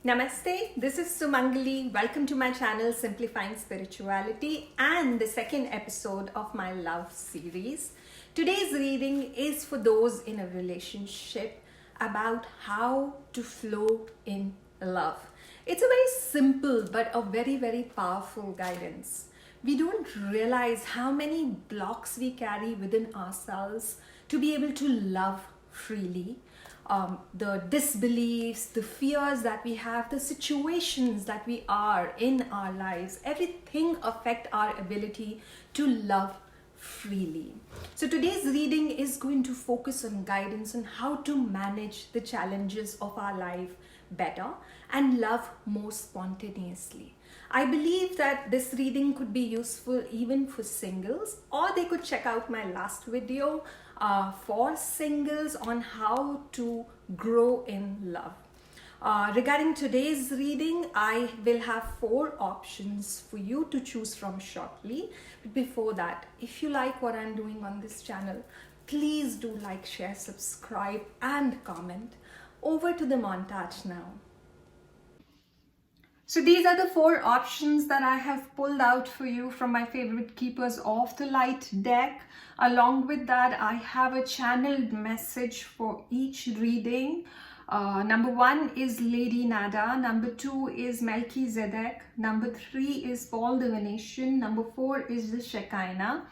Namaste, this is Sumangali. Welcome to my channel Simplifying Spirituality and the second episode of my love series. Today's reading is for those in a relationship about how to flow in love. It's a very simple but a very powerful guidance. We don't realize how many blocks we carry within ourselves to be able to love freely. The disbeliefs, the fears that we have, the situations that we are in our lives, everything affect our ability to love freely. So today's reading is going to focus on guidance on how to manage the challenges of our life better and love more spontaneously. I believe that this reading could be useful even for singles, or they could check out my last video for singles on how to grow in love. Regarding today's reading, I will have 4 options for you to choose from shortly. But before that, if you like what I'm doing on this channel, please do like, share, subscribe and comment. Over to the montage now. So these are the 4 options that I have pulled out for you from my favorite Keepers of the Light deck. Along with that, I have a channeled message for each reading. Number 1 is Lady Nada. Number 2 is Melchizedek. Number 3 is Paul the Venetian. Number 4 is the Shekinah.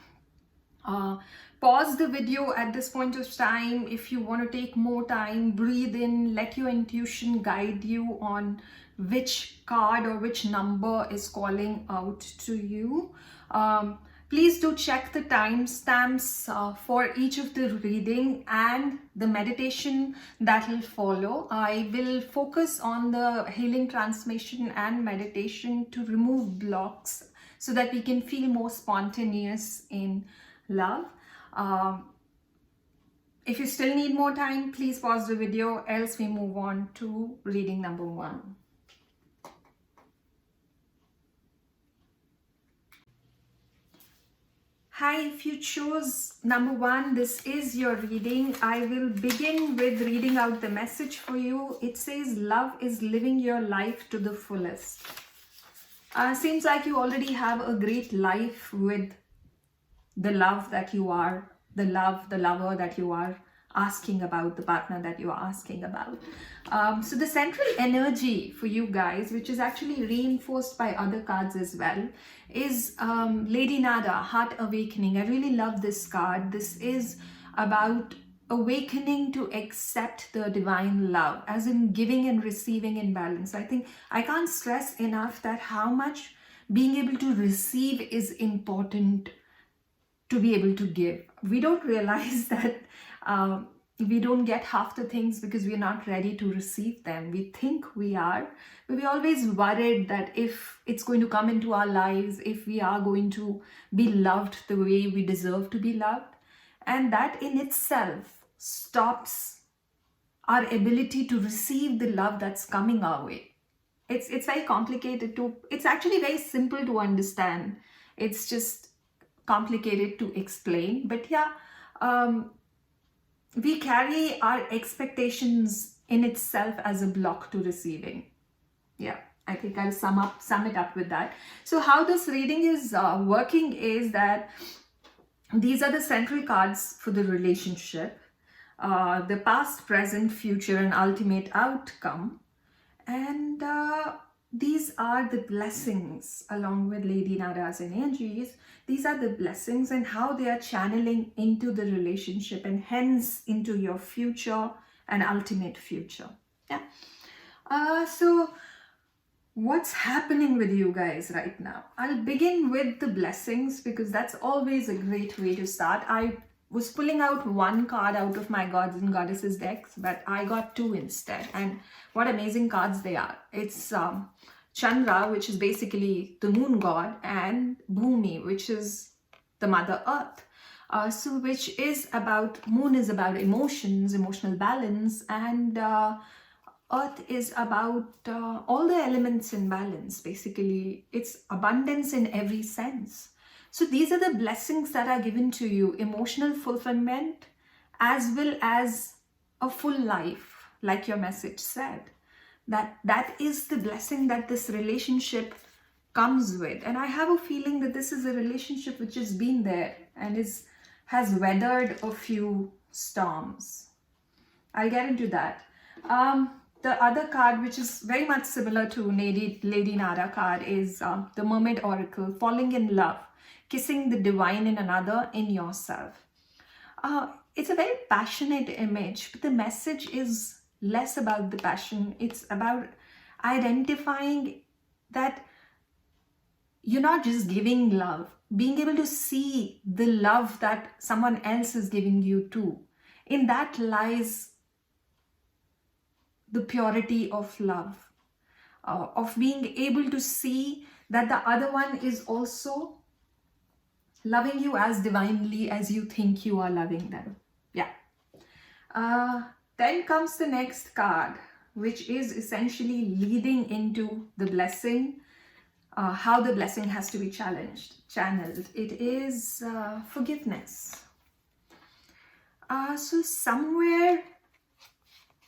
Pause the video at this point of time if you want to take more time, breathe in, let your intuition guide you on which card or which number is calling out to you. Please do check the timestamps for each of the reading and the meditation that will follow. I will focus on the healing transmission and meditation to remove blocks so that we can feel more spontaneous in love. If you still need more time, please pause the video, else we move on to reading number 1. Hi, if you chose number 1, this is your reading. I will begin with reading out the message for you. It says, love is living your life to the fullest. Seems like you already have a great life with the love that you are, the lover that you are asking about, the partner that you are asking about. So the central energy for you guys, which is actually reinforced by other cards as well, is Lady Nada, Heart Awakening. I really love this card. This is about awakening to accept the divine love, as in giving and receiving in balance. I think I can't stress enough that how much being able to receive is important to be able to give. We don't realize that we don't get half the things because we're not ready to receive them. We think we are, but we're always worried that if it's going to come into our lives, if we are going to be loved the way we deserve to be loved. And that in itself stops our ability to receive the love that's coming our way. It's very complicated it's actually very simple to understand. It's just complicated to explain, but yeah, we carry our expectations in itself as a block to receiving. Yeah, I think I'll sum it up with that. So how this reading is working is that these are the central cards for the relationship, the past, present, future, and ultimate outcome, and these are the blessings along with Lady Nada's energies. These are the blessings and how they are channeling into the relationship and hence into your future and ultimate future. Yeah. So what's happening with you guys right now? I'll begin with the blessings because that's always a great way to start. I was pulling out 1 card out of my gods and goddesses decks, but I got 2 instead. And what amazing cards they are. It's Chandra, which is basically the moon god, and Bhumi, which is the mother earth. So which is about, moon is about emotions, emotional balance, and earth is about all the elements in balance. Basically, it's abundance in every sense. So these are the blessings that are given to you, emotional fulfillment as well as a full life, like your message said. That is the blessing that this relationship comes with. And I have a feeling that this is a relationship which has been there and has weathered a few storms. I'll get into that. The other card, which is very much similar to Lady Nara card, is the Mermaid Oracle, falling in love, kissing the divine in another, in yourself. It's a very passionate image, but the message is less about the passion. It's about identifying that you're not just giving love, being able to see the love that someone else is giving you too. In that lies the purity of love, of being able to see that the other one is also loving you as divinely as you think you are loving them. Yeah. Then comes the next card, which is essentially leading into the blessing, how the blessing has to be channeled. It is forgiveness. So somewhere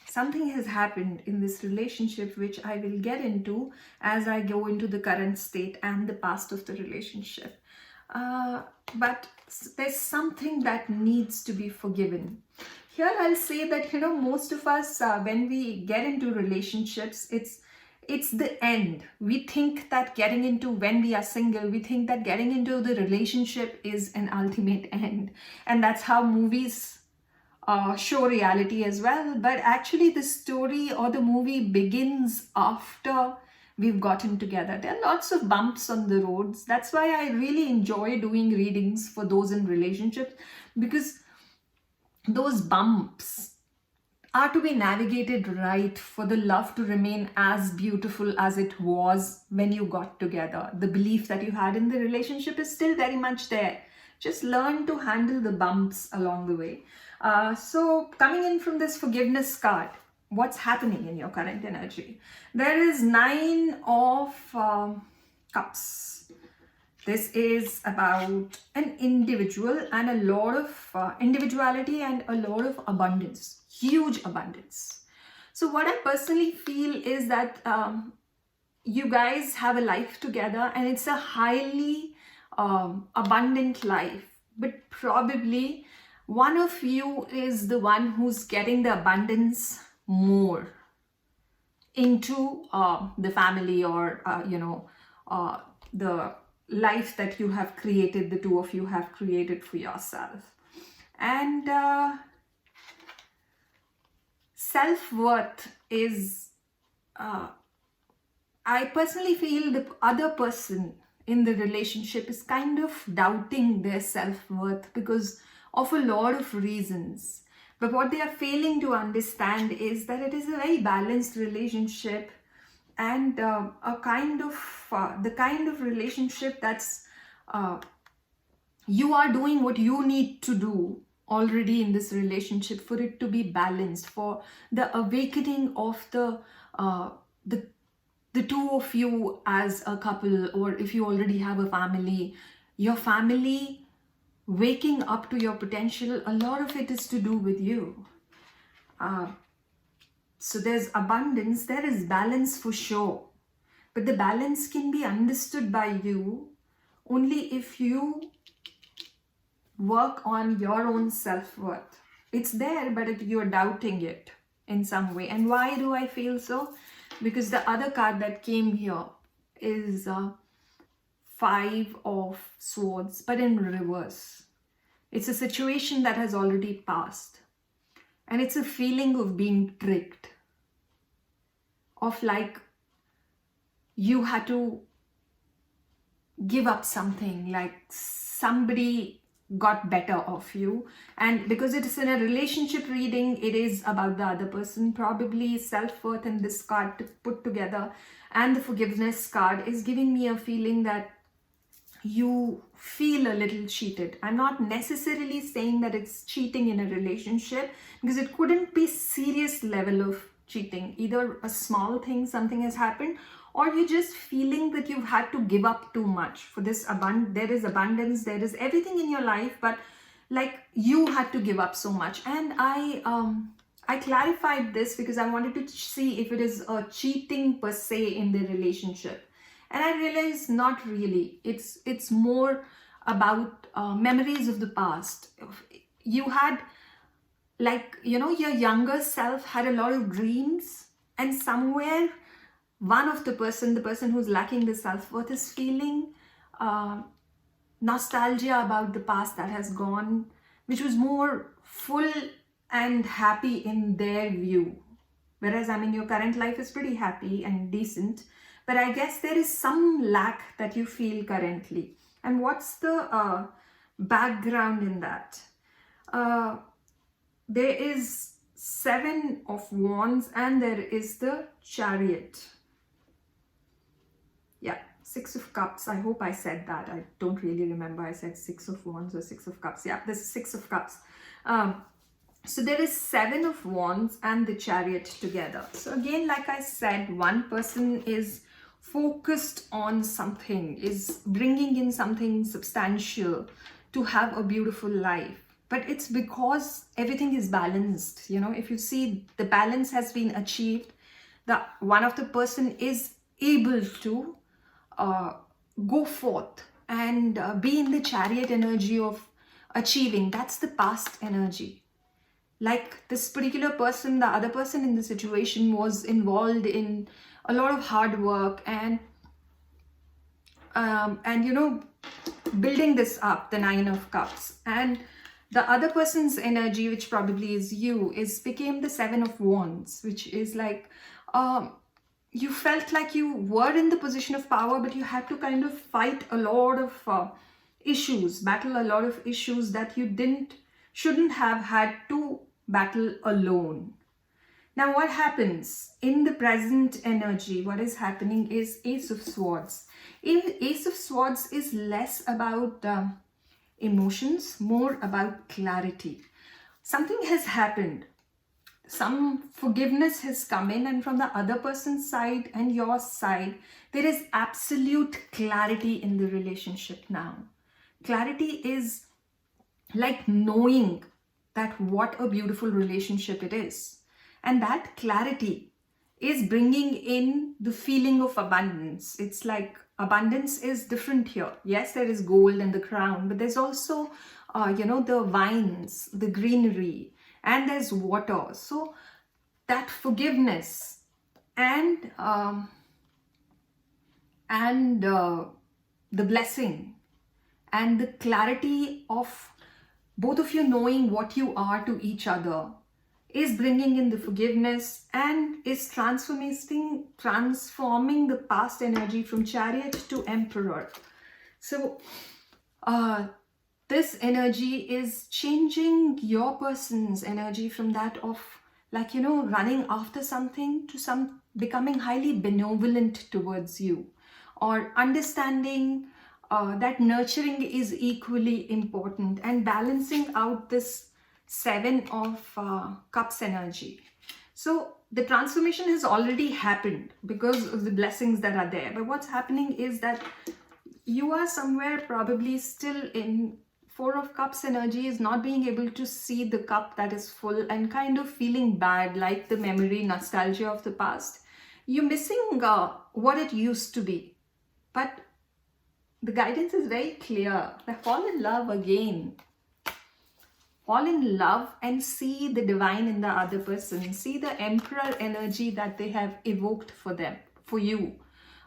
something has happened in this relationship, which I will get into as I go into the current state and the past of the relationship. But there's something that needs to be forgiven. Here I'll say that, most of us, when we get into relationships, it's the end. We think that getting into, when we are single, we think that getting into the relationship is an ultimate end. And that's how movies show reality as well. But actually the story or the movie begins after we've gotten together. There are lots of bumps on the roads. That's why I really enjoy doing readings for those in relationships, because those bumps are to be navigated right for the love to remain as beautiful as it was when you got together. The belief that you had in the relationship is still very much there. Just learn to handle the bumps along the way. So coming in from this forgiveness card, what's happening in your current energy? There is 9 of Cups. This is about an individual and a lot of individuality and a lot of abundance, huge abundance. So what I personally feel is that you guys have a life together and it's a highly abundant life, but probably one of you is the one who's getting the abundance more into the family or the life that you have created, the two of you have created for yourself. And self-worth is, I personally feel the other person in the relationship is kind of doubting their self-worth because of a lot of reasons. But what they are failing to understand is that it is a very balanced relationship and a kind of the kind of relationship that's you are doing what you need to do already in this relationship for it to be balanced, for the awakening of the two of you as a couple, or if you already have a family, your family waking up to your potential. A lot of it is to do with you. So there's abundance, there is balance for sure, but the balance can be understood by you only if you work on your own self-worth. It's there, but you're doubting it in some way. And why do I feel so? Because the other card that came here is 5 of Swords, but in reverse. It's a situation that has already passed. And it's a feeling of being tricked. Of like you had to give up something, like somebody got better of you. And because it is in a relationship reading, it is about the other person. Probably self-worth and this card to put together and the forgiveness card is giving me a feeling that you feel a little cheated. I'm not necessarily saying that it's cheating in a relationship, because it couldn't be serious level of cheating. Either a small thing, something has happened, or you're just feeling that you've had to give up too much for this there is abundance, there is everything in your life, but like you had to give up so much. And I clarified this because I wanted to see if it is a cheating per se in the relationship. And I realized not really. It's more about memories of the past. You had, like, you know, your younger self had a lot of dreams, and somewhere one of the person who's lacking the self-worth is feeling nostalgia about the past that has gone, which was more full and happy in their view. Whereas, I mean, your current life is pretty happy and decent, but I guess there is some lack that you feel currently. And what's the background in that? There is 7 of Wands and there is the Chariot. Yeah, 6 of Cups. I hope I said that. I don't really remember. I said 6 of Wands or 6 of Cups. Yeah, this is 6 of Cups. So there is 7 of Wands and the Chariot together. So again, like I said, one person is focused on something, is bringing in something substantial to have a beautiful life. But it's because everything is balanced. You know, if you see, the balance has been achieved. One of the person is able to go forth and be in the Chariot energy of achieving. That's the past energy. Like this particular person, the other person in the situation was involved in a lot of hard work and you know, building this up, the 9 of Cups. And the other person's energy, which probably is you, became the 7 of Wands, which is like you felt like you were in the position of power, but you had to kind of fight a lot of issues, battle a lot of issues that you shouldn't have had to battle alone. Now, what happens in the present energy? What is happening is Ace of Swords. Ace of Swords is less about emotions, more about clarity. Something has happened. Some forgiveness has come in, and from the other person's side and your side, there is absolute clarity in the relationship now. Clarity is like knowing that what a beautiful relationship it is. And that clarity is bringing in the feeling of abundance. It's like abundance is different here. Yes, there is gold and the crown, but there's also, you know, the vines, the greenery, and there's water. So that forgiveness and the blessing and the clarity of both of you knowing what you are to each other is bringing in the forgiveness and is transforming the past energy from Chariot to Emperor. So this energy is changing your person's energy from that of, like, you know, running after something to becoming highly benevolent towards you, or understanding that nurturing is equally important and balancing out this 7 of Cups energy. So the transformation has already happened because of the blessings that are there. But what's happening is that you are somewhere probably still in 4 of Cups energy, is not being able to see the cup that is full and kind of feeling bad, like the memory, nostalgia of the past. You're missing what it used to be. But the guidance is very clear. Fall in love again. Fall in love and see the divine in the other person. See the Emperor energy that they have evoked for you.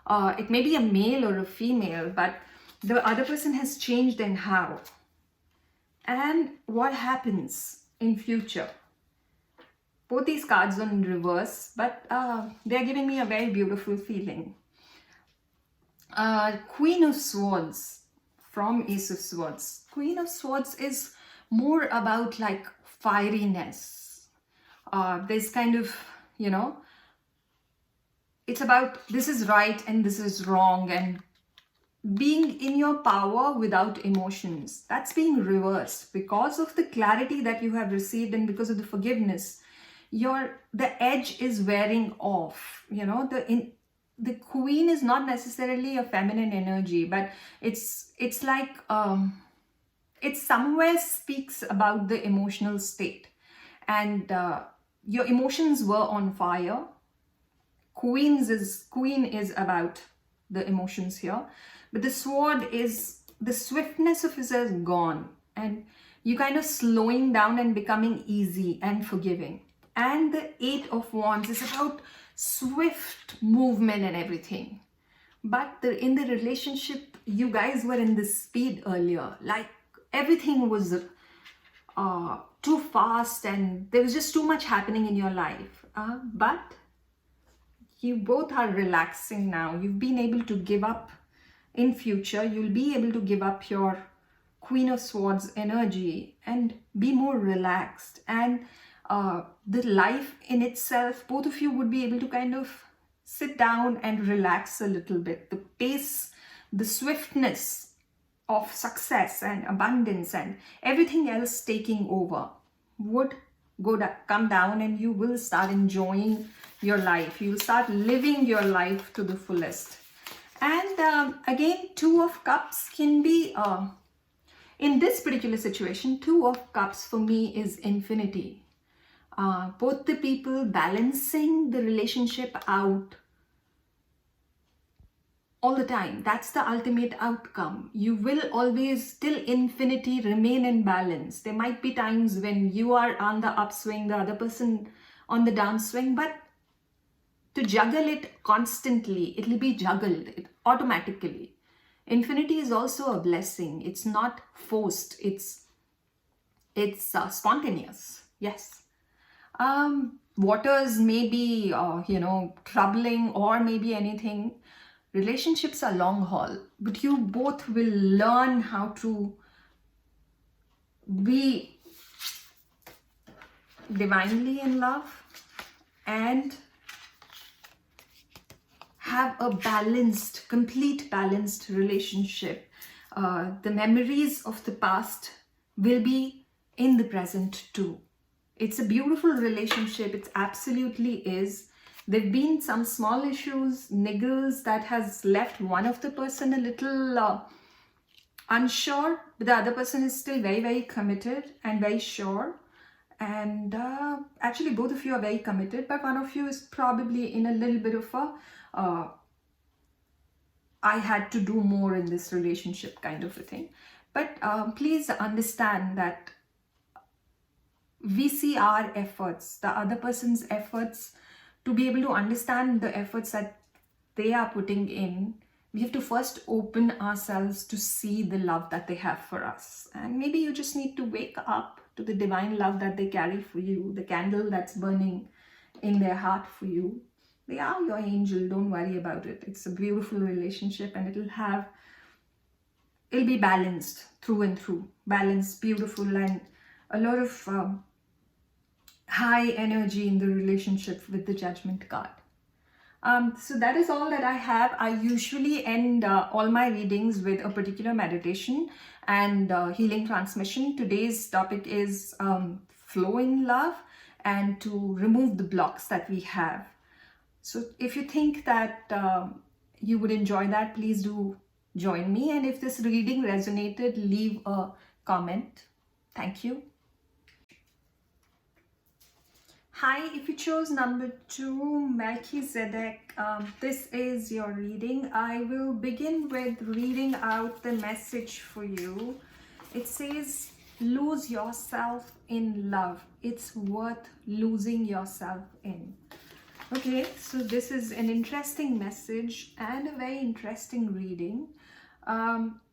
It may be a male or a female, but the other person has changed in how. And what happens in future? Both these cards are in reverse, but they're giving me a very beautiful feeling. Queen of Swords from Ace of Swords. Queen of Swords is more about like fieriness. There's kind of, you know, it's about this is right and this is wrong, and being in your power without emotions. That's being reversed because of the clarity that you have received and because of the forgiveness. The edge is wearing off. You know, the Queen is not necessarily a feminine energy, but it's like it somewhere speaks about the emotional state, and your emotions were on fire. Queen is about the emotions here, but the sword is the swiftness of it is gone, and you kind of slowing down and becoming easy and forgiving. And the 8 of Wands is about swift movement and everything. But in the relationship, you guys were in this speed earlier, like everything was too fast and there was just too much happening in your life. But you both are relaxing now. You've been able to give up. In future, you'll be able to give up your Queen of Swords energy and be more relaxed. And the life in itself, both of you would be able to kind of sit down and relax a little bit. The pace, the swiftness of success and abundance and everything else taking over would come down, and you will start enjoying your life. You'll start living your life to the fullest. And again, 2 of Cups can be, in this particular situation, 2 of Cups for me is infinity. Both the people balancing the relationship out all the time. That's the ultimate outcome. You will always, till infinity, remain in balance. There might be times when you are on the upswing, the other person on the downswing, but to juggle it constantly, it will be juggled automatically. Infinity is also a blessing. It's not forced. It's spontaneous. Yes. Waters may be, troubling or maybe anything. Relationships are long haul, but you both will learn how to be divinely in love and have a balanced, complete balanced relationship. The memories of the past will be in the present too. It's a beautiful relationship. It absolutely is. There've been some small issues, niggles that has left one of the person a little unsure, but the other person is still very, very committed and very sure. And actually both of you are very committed, but one of you is probably in a little bit of a I had to do more in this relationship kind of a thing. But please understand that we see our efforts, the other person's efforts, to be able to understand the efforts that they are putting in. We have to first open ourselves to see the love that they have for us. And maybe you just need to wake up to the divine love that they carry for you, the candle that's burning in their heart for you. They are your angel. Don't worry about it. It's a beautiful relationship, and it'll be balanced through and through. Balanced, beautiful, and a lot of high energy in the relationship with the Judgment card. So that is all that I have. I usually end all my readings with a particular meditation and healing transmission. Today's topic is flow in love and to remove the blocks that we have. So if you think that you would enjoy that, please do join me. And if this reading resonated, leave a comment. Thank you. Hi, if you chose number 2, Melchizedek, this is your reading. I will begin with reading out the message for you. It says, lose yourself in love. It's worth losing yourself in. Okay, so this is an interesting message and a very interesting reading.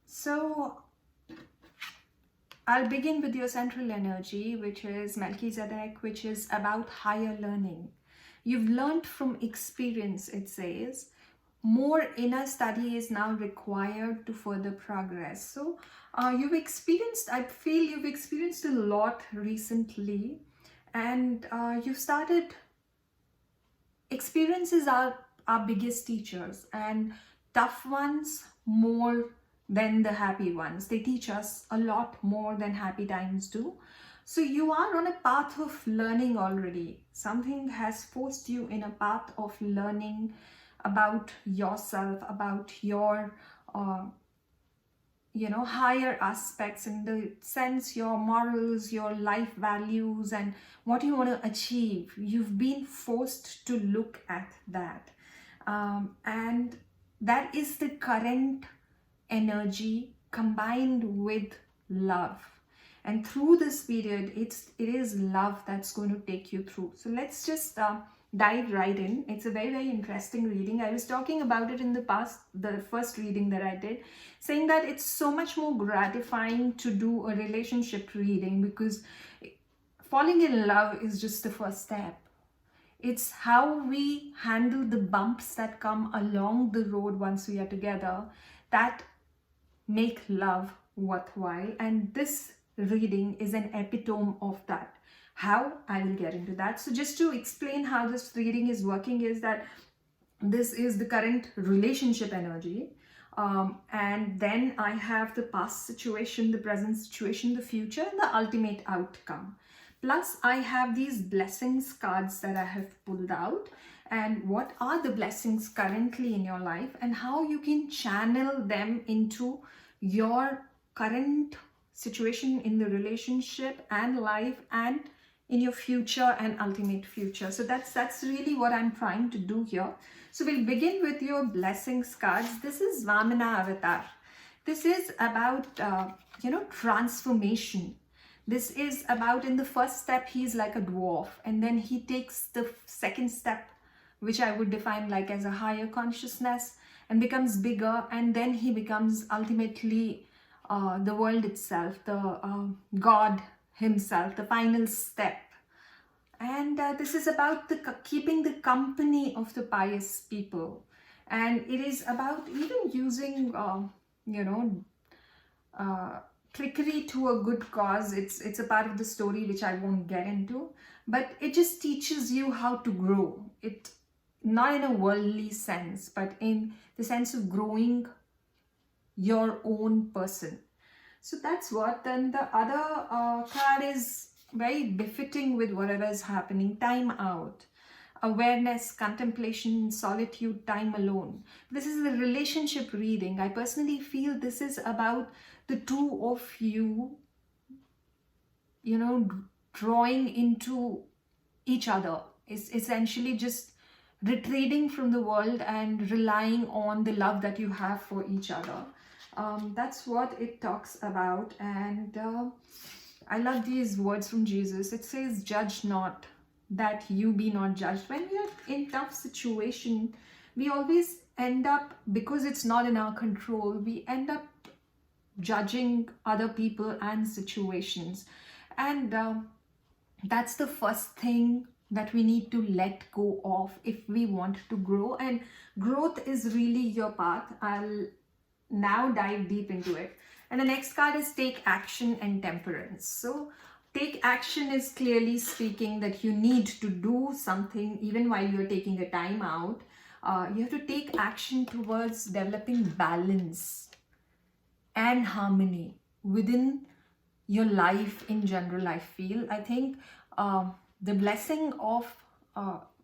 So I'll begin with your central energy, which is Melchizedek, which is about higher learning. You've learned from experience, it says. More inner study is now required to further progress. So you've experienced, I feel you've experienced a lot recently, and you've started. Experiences are our biggest teachers, and tough ones more than the happy ones. They teach us a lot more than happy times do. So you are on a path of learning already. Something has forced you in a path of learning about yourself, about your higher aspects, in the sense your morals, your life values, and what you want to achieve. You've been forced to look at that. And that is the current energy combined with love. And through this period, it is love that's going to take you through. So let's just dive right in. It's a very, very interesting reading. I was talking about it in the past, the first reading that I did, saying that it's so much more gratifying to do a relationship reading, because falling in love is just the first step. It's how we handle the bumps that come along the road once we are together that make love worthwhile. And this reading is an epitome of that. How? I will get into that. So just to explain how this reading is working, is that this is the current relationship energy, and then I have the past situation, the present situation, the future, and the ultimate outcome. Plus I have these blessings cards that I have pulled out, and what are the blessings currently in your life and how you can channel them into your current situation in the relationship and life, and in your future and ultimate future. So that's really what I'm trying to do here. So we'll begin with your blessings cards. This is Vamana Avatar. This is about transformation. This is about, in the first step, he's like a dwarf, and then he takes the second step, which I would define like as a higher consciousness, and becomes bigger, and then he becomes ultimately the world itself, the God himself, the final step. And this is about keeping the company of the pious people, and it is about even using trickery to a good cause. It's a part of the story which I won't get into, but it just teaches you how to grow. It, not in a worldly sense, but in the sense of growing your own person. So that's what. Then the other card is very befitting with whatever is happening. Time out, awareness, contemplation, solitude, time alone. This is the relationship reading. I personally feel this is about the two of you, drawing into each other. It's essentially just retreating from the world and relying on the love that you have for each other. That's what it talks about. And I love these words from Jesus. It says, judge not, that you be not judged. When we are in tough situation, we always end up, because it's not in our control, we end up judging other people and situations. And that's the first thing that we need to let go of if we want to grow. And growth is really your path. I'll now dive deep into it. And the next card is take action and temperance. So take action is clearly speaking that you need to do something even while you're taking a time out. You have to take action towards developing balance and harmony within your life in general. I think the blessing of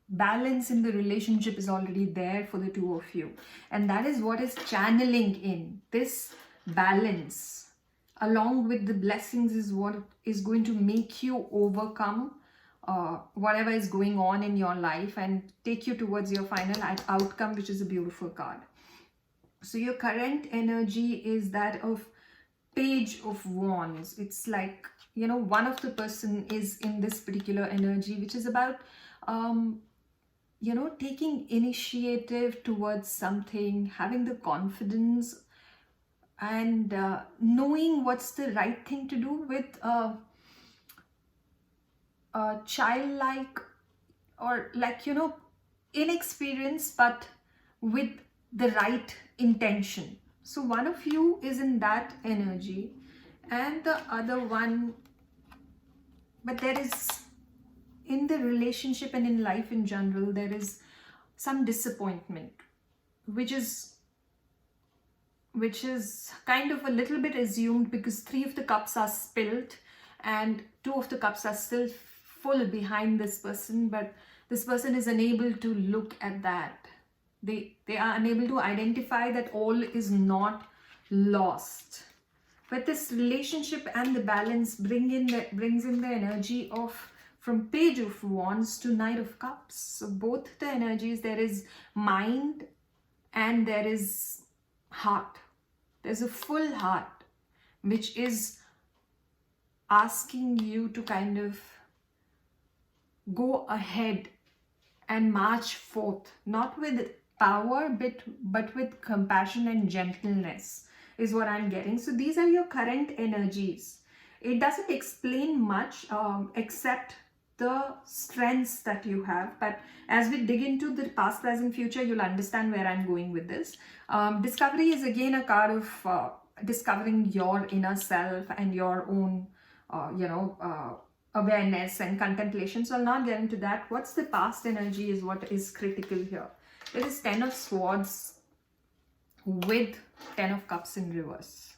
balance in the relationship is already there for the two of you, and that is what is channeling in this balance along with the blessings is what is going to make you overcome whatever is going on in your life and take you towards your final outcome, which is a beautiful card. So your current energy is that of Page of Wands. It's like, one of the person is in this particular energy, which is about taking initiative towards something, having the confidence and knowing what's the right thing to do with childlike or inexperienced, but with the right intention. So one of you is in that energy and the other one, but there is, in the relationship and in life in general, there is some disappointment, which is kind of a little bit assumed, because 3 of the cups are spilled and 2 of the cups are still full behind this person, but this person is unable to look at that. They are unable to identify that all is not lost. But this relationship and the balance brings in the energy of from Page of Wands to Knight of Cups. So both the energies, there is mind and there is heart. There's a full heart which is asking you to kind of go ahead and march forth, not with power but with compassion and gentleness is what I'm getting. So these are your current energies. It doesn't explain much except the strengths that you have, but as we dig into the past, present, future, you'll understand where I'm going with this. Discovery is again a card of discovering your inner self and your own awareness and contemplation. So I'll not get into that. What's the past energy is what is critical here. There is 10 of Swords with 10 of Cups in reverse.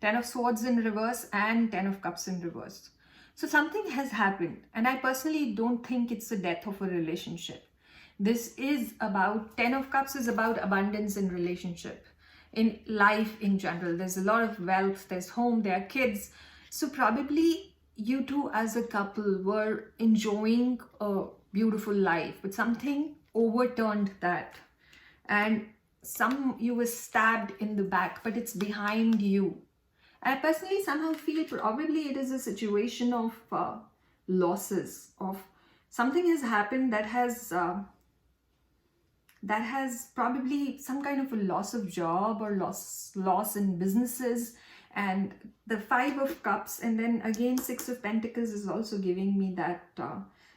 10 of Swords in reverse and 10 of Cups in reverse. So something has happened, and I personally don't think it's the death of a relationship. This is about, 10 of Cups is about abundance in relationship, in life in general. There's a lot of wealth, there's home, there are kids. So probably you two as a couple were enjoying a beautiful life, but something overturned that. And you were stabbed in the back, but it's behind you. I personally somehow feel probably it is a situation of losses, of something has happened that has probably some kind of a loss of job or loss in businesses. And the 5 of Cups and then again 6 of Pentacles is also giving me that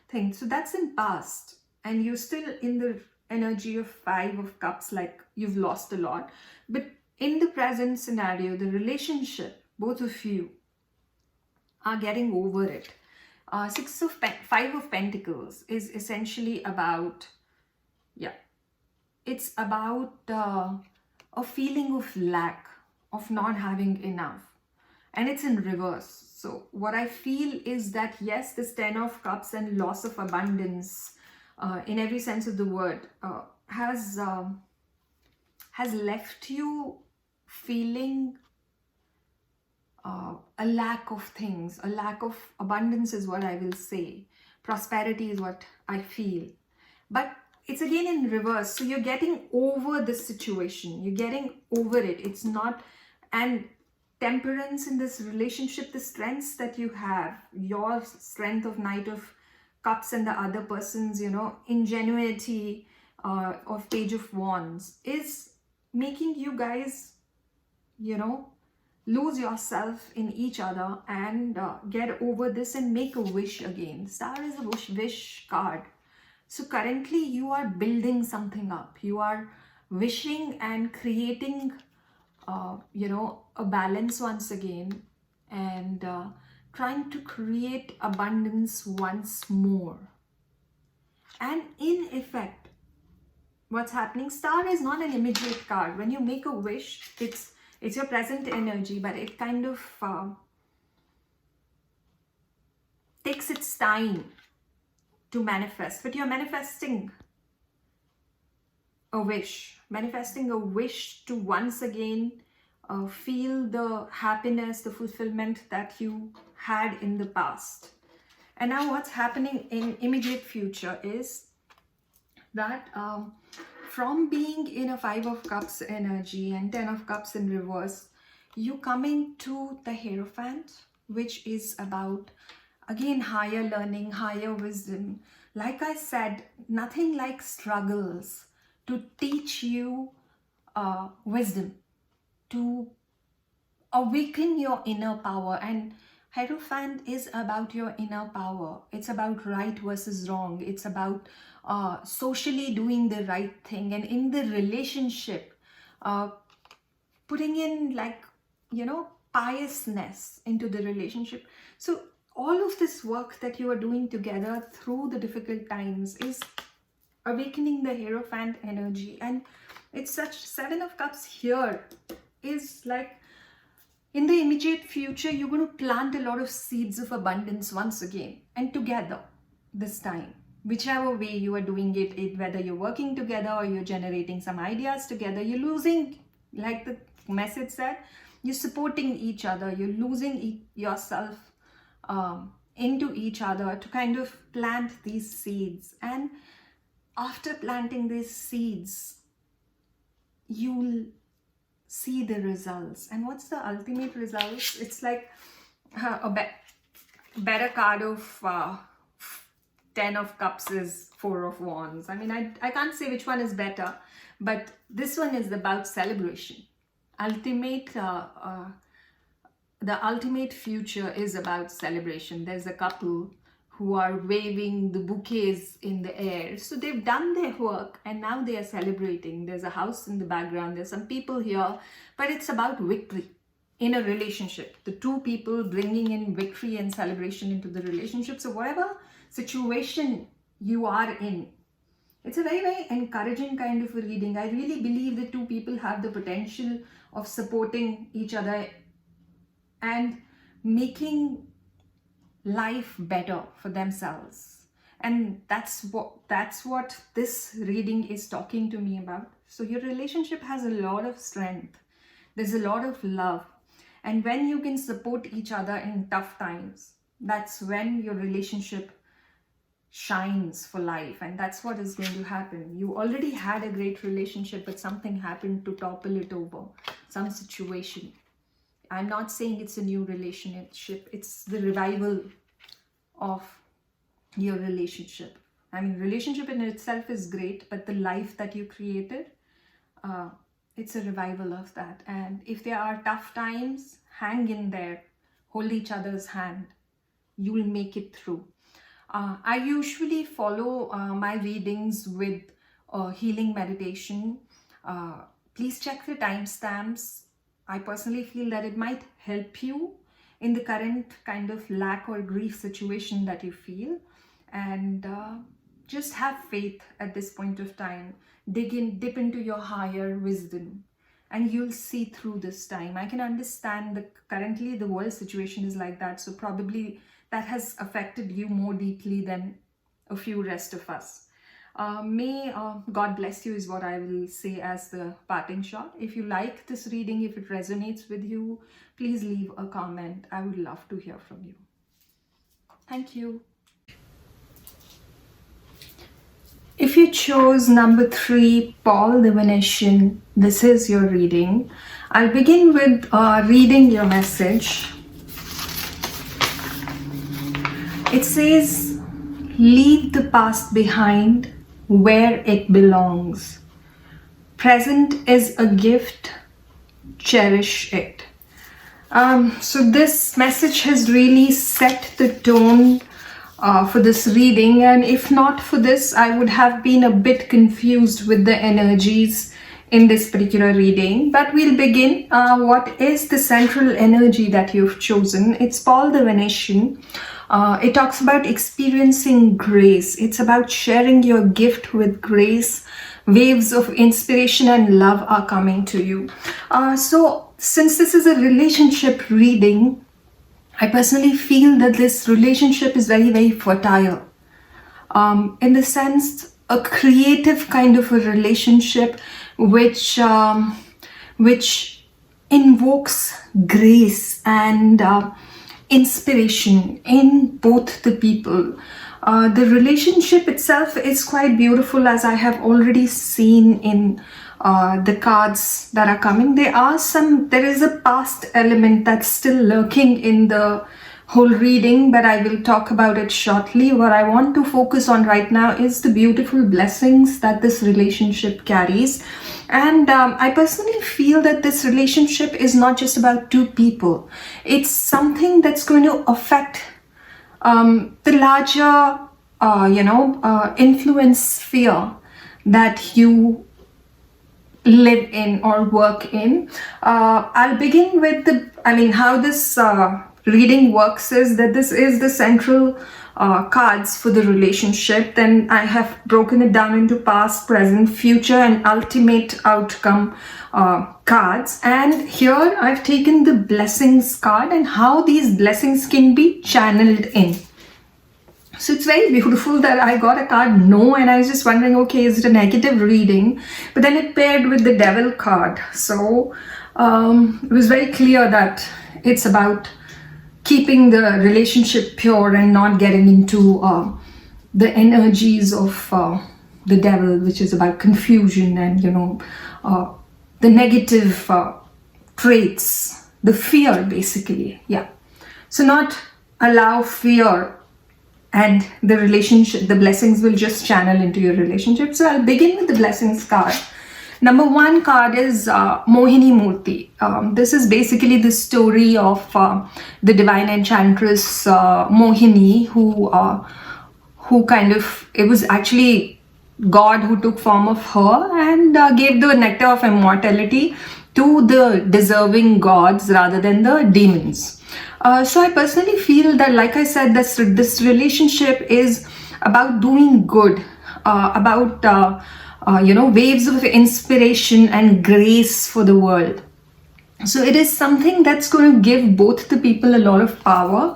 thing. So that's in past, and you're still in the energy of 5 of Cups, like you've lost a lot. But in the present scenario, the relationship, both of you are getting over it. 5 of Pentacles is essentially about, it's about a feeling of lack, of not having enough, and it's in reverse. So what I feel is that yes, this 10 of Cups and loss of abundance in every sense of the word has left you feeling a lack of things, a lack of abundance is what I will say. Prosperity is what I feel. But it's again in reverse. So you're getting over the situation. You're getting over it. It's not, and temperance in this relationship, the strengths that you have, your strength of Knight of Cups and the other person's, ingenuity of Page of Wands is making you guys, lose yourself in each other and get over this and make a wish again. Star is a wish card. So currently you are building something up. You are wishing and creating, a balance once again, and trying to create abundance once more. And in effect, what's happening, Star is not an immediate card. When you make a wish, it's your present energy, but it kind of takes its time to manifest. But you're manifesting a wish to once again feel the happiness, the fulfillment that you had in the past. And now what's happening in immediate future is that from being in a 5 of Cups energy and 10 of Cups in reverse, you coming to the Hierophant, which is about, again, higher learning, higher wisdom. Like I said, nothing like struggles to teach you wisdom, to awaken your inner power. And Hierophant is about your inner power. It's about right versus wrong. It's about socially doing the right thing, and in the relationship putting in piousness into the relationship. So all of this work that you are doing together through the difficult times is awakening the Hierophant energy. And it's such 7 of Cups here is like, in the immediate future, you're going to plant a lot of seeds of abundance once again, and together this time. Whichever way you are doing it, whether you're working together or you're generating some ideas together, you're losing, like the message said, you're supporting each other, you're losing yourself into each other to kind of plant these seeds. And after planting these seeds, you'll see the results. And what's the ultimate results? It's like a better card of 10 of cups is 4 of wands. I mean, I can't say which one is better, but this one is about celebration. The ultimate future is about celebration. There's a couple who are waving the bouquets in the air. So they've done their work and now they are celebrating. There's a house in the background. There's some people here, but it's about victory in a relationship. The two people bringing in victory and celebration into the relationship. So whatever situation you are in, it's a very, very encouraging kind of a reading. I really believe the two people have the potential of supporting each other and making life better for themselves. And that's what this reading is talking to me about. So your relationship has a lot of strength. There's a lot of love. And when you can support each other in tough times, that's when your relationship shines for life. And that's what is going to happen. You already had a great relationship, but something happened to topple it over, some situation. I'm not saying it's a new relationship. It's the revival of your relationship. I mean, relationship in itself is great, but the life that you created, it's a revival of that. And if there are tough times, hang in there, hold each other's hand. You will make it through. I usually follow my readings with healing meditation. Please check the timestamps. I personally feel that it might help you in the current kind of lack or grief situation that you feel. And just have faith at this point of time. Dip into your higher wisdom, and you'll see through this time. I can understand that currently the world situation is like that, so probably that has affected you more deeply than a few rest of us. May God bless you is what I will say as the parting shot. If you like this reading, if it resonates with you, please leave a comment. I would love to hear from you. Thank you. If you chose number 3, Paul the Venetian, this is your reading. I'll begin with reading your message. It says, leave the past behind where it belongs. Present is a gift, cherish it. So this message has really set the tone for this reading, and if not for this, I would have been a bit confused with the energies in this particular reading. But we'll begin. What is the central energy that you've chosen? It's Paul the Venetian. It talks about experiencing grace. It's about sharing your gift with grace. Waves of inspiration and love are coming to you. So since this is a relationship reading, I personally feel that this relationship is very, very fertile. In the sense, a creative kind of a relationship which invokes grace and inspiration in both the people. The relationship itself is quite beautiful, as I have already seen in the cards that are coming. There is a past element that's still lurking in the whole reading, but I will talk about it shortly. What I want to focus on right now is the beautiful blessings that this relationship carries. And I personally feel that this relationship is not just about two people. It's something that's going to affect the larger, influence sphere that you live in or work in. I'll begin with how this reading works is that this is the central cards for the relationship. Then I have broken it down into past, present, future, and ultimate outcome cards. And here I've taken the blessings card and how these blessings can be channeled in. So it's very beautiful that I got a card no, and I was just wondering, okay, is it a negative reading? But then it paired with the devil card. So it was very clear that it's about keeping the relationship pure and not getting into the energies of the devil, which is about confusion and, the negative traits, the fear basically. Yeah. So not allow fear, and the relationship, the blessings will just channel into your relationship. So I'll begin with the blessings card. Number 1 card is Mohini Murti. This is basically the story of the divine enchantress Mohini, who kind of, it was actually God who took form of her and gave the nectar of immortality to the deserving gods rather than the demons. So I personally feel that, like I said, this relationship is about doing good, about waves of inspiration and grace for the world. So it is something that's going to give both the people a lot of power,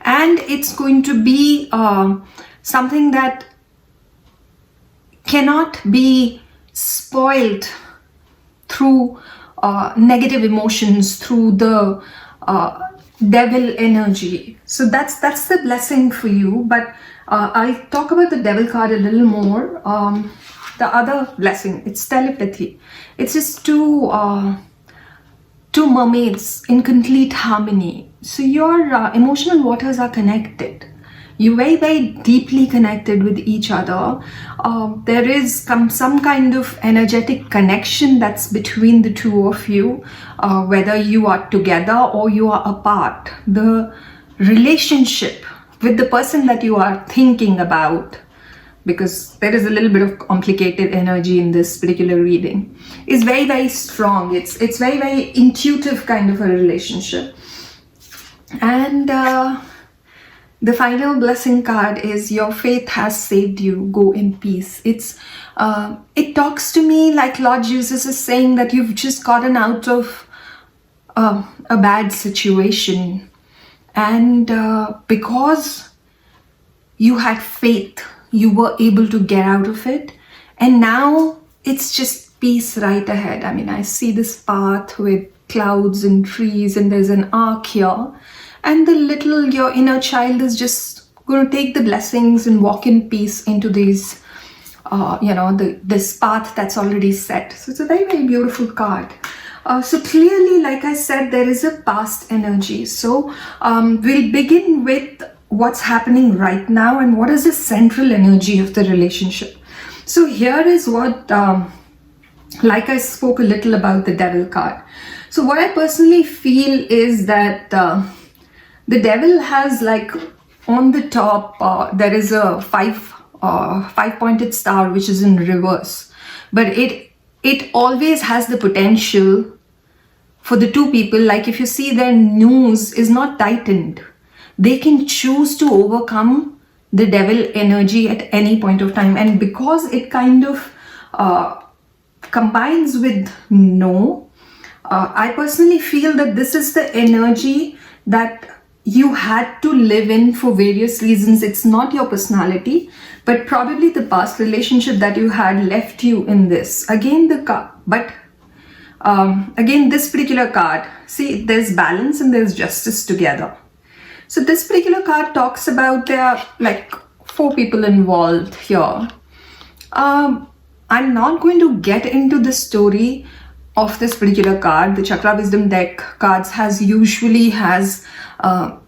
and it's going to be something that cannot be spoiled through negative emotions, through the devil energy. So that's the blessing for you. But I'll talk about the devil card a little more. The other blessing, it's telepathy. It's just two mermaids in complete harmony. So your emotional waters are connected. You're very, very deeply connected with each other. There is some kind of energetic connection that's between the two of you, whether you are together or you are apart. The relationship with the person that you are thinking about, because there is a little bit of complicated energy in this particular reading, is very, very strong. It's very, very intuitive kind of a relationship. And the final blessing card is your faith has saved you. Go in peace. It talks to me like Lord Jesus is saying that you've just gotten out of a bad situation, and because you had faith, you were able to get out of it, and now it's just peace right ahead. I mean, I see this path with clouds and trees, and there's an arc here. And your inner child is just going to take the blessings and walk in peace into these, this path that's already set. So it's a very, very beautiful card. So clearly, like I said, there is a past energy. So we'll begin with what's happening right now and what is the central energy of the relationship. So here is what, like I spoke a little about the devil card. So what I personally feel is that the devil has, like, on the top, there is a five-pointed star which is in reverse. But it always has the potential for the two people, like if you see their noose is not tightened, they can choose to overcome the devil energy at any point of time. And because it kind of combines with no, I personally feel that this is the energy that you had to live in for various reasons. It's not your personality, but probably the past relationship that you had left you in this. Again, this particular card, see, there's balance and there's justice together. So this particular card talks about there are like 4 people involved here. I'm not going to get into the story of this particular card. The Chakra Wisdom deck cards usually has a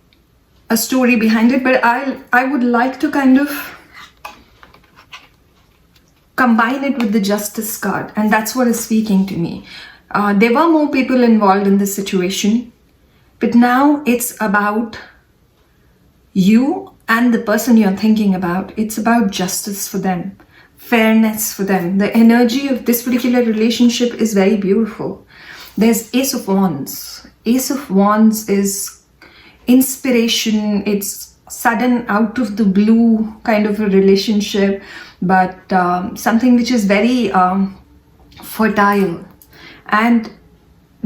story behind it, but I would like to kind of combine it with the Justice card, and that's what is speaking to me. There were more people involved in this situation, but now it's about you and the person you're thinking about. It's about justice for them, fairness for them. The energy of this particular relationship is very beautiful. There's Ace of Wands. Ace of Wands is inspiration. It's sudden, out of the blue kind of a relationship, but something which is very fertile, and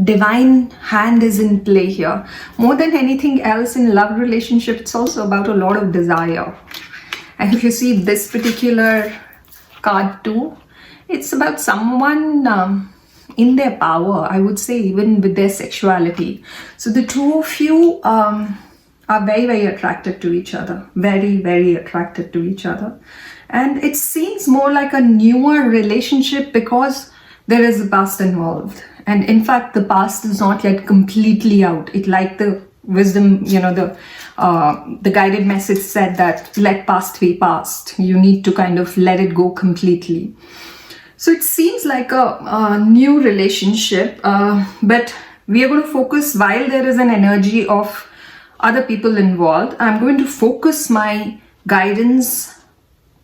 divine hand is in play here. More than anything else in love relationship, it's also about a lot of desire. And if you see this particular card too, it's about someone in their power, I would say, even with their sexuality. So the two of you are very, very attracted to each other. Very, very attracted to each other. And it seems more like a newer relationship because there is a past involved. And in fact, the past is not yet completely out. It, like the wisdom, you know, the guided message said that let past be past. You need to kind of let it go completely. So it seems like a new relationship, but we are going to focus, while there is an energy of other people involved, I'm going to focus my guidance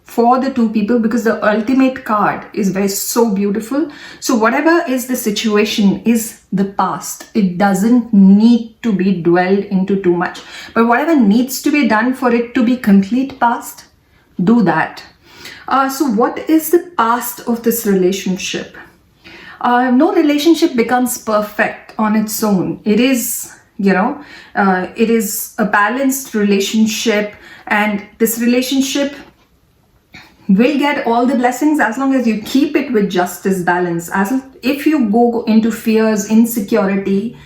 for the two people because the ultimate card is so beautiful. So whatever is the situation is the past. It doesn't need to be dwelled into too much. But whatever needs to be done for it to be complete past, do that. So what is the past of this relationship? No relationship becomes perfect on its own. It is, you know, it is a balanced relationship, and this relationship will get all the blessings as long as you keep it with justice, balance. If you go into fears, insecurity,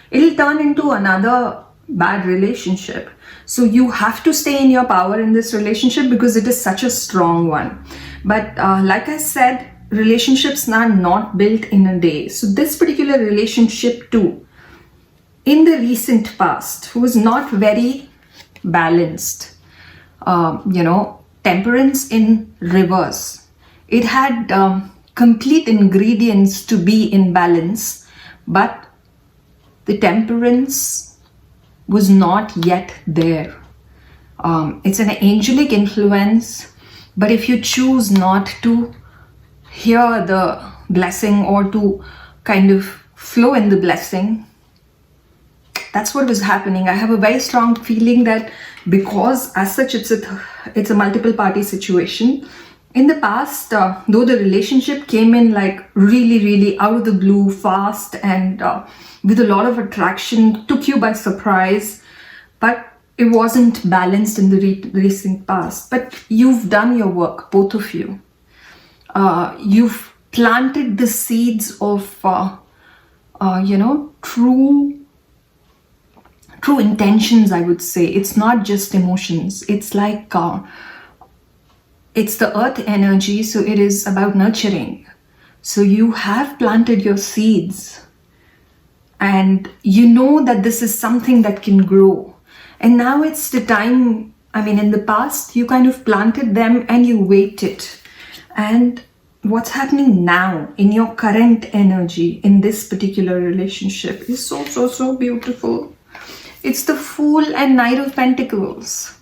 it'll turn into another bad relationship. So you have to stay in your power in this relationship because it is such a strong one. But like I said, relationships are not built in a day. So this particular relationship too, in the recent past, was not very balanced. You know, temperance in reverse. It had complete ingredients to be in balance, but the temperance was not yet there. It's an angelic influence, but if you choose not to hear the blessing or to kind of flow in the blessing, that's what was happening. I have a very strong feeling that because as such it's a multiple party situation. In the past, though the relationship came in like really out of the blue, fast, and with a lot of attraction, took you by surprise, but it wasn't balanced in the recent past. But you've done your work, both of you. You've planted the seeds of you know, true intentions, I would say. It's not just emotions. It's like it's the earth energy, so it is about nurturing. So you have planted your seeds, and you know that this is something that can grow. And now it's the time. I mean, in the past, you kind of planted them and you waited. And what's happening now in your current energy in this particular relationship is so beautiful. It's the Fool and Knight of Pentacles.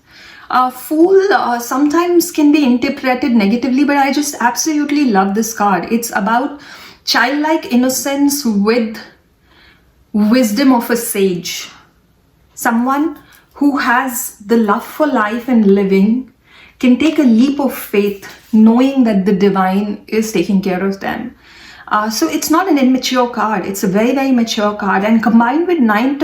Fool sometimes can be interpreted negatively, but I just absolutely love this card. It's about childlike innocence with wisdom of a sage. Someone who has the love for life and living can take a leap of faith knowing that the divine is taking care of them. So it's not an immature card. It's a very mature card. And combined with Knight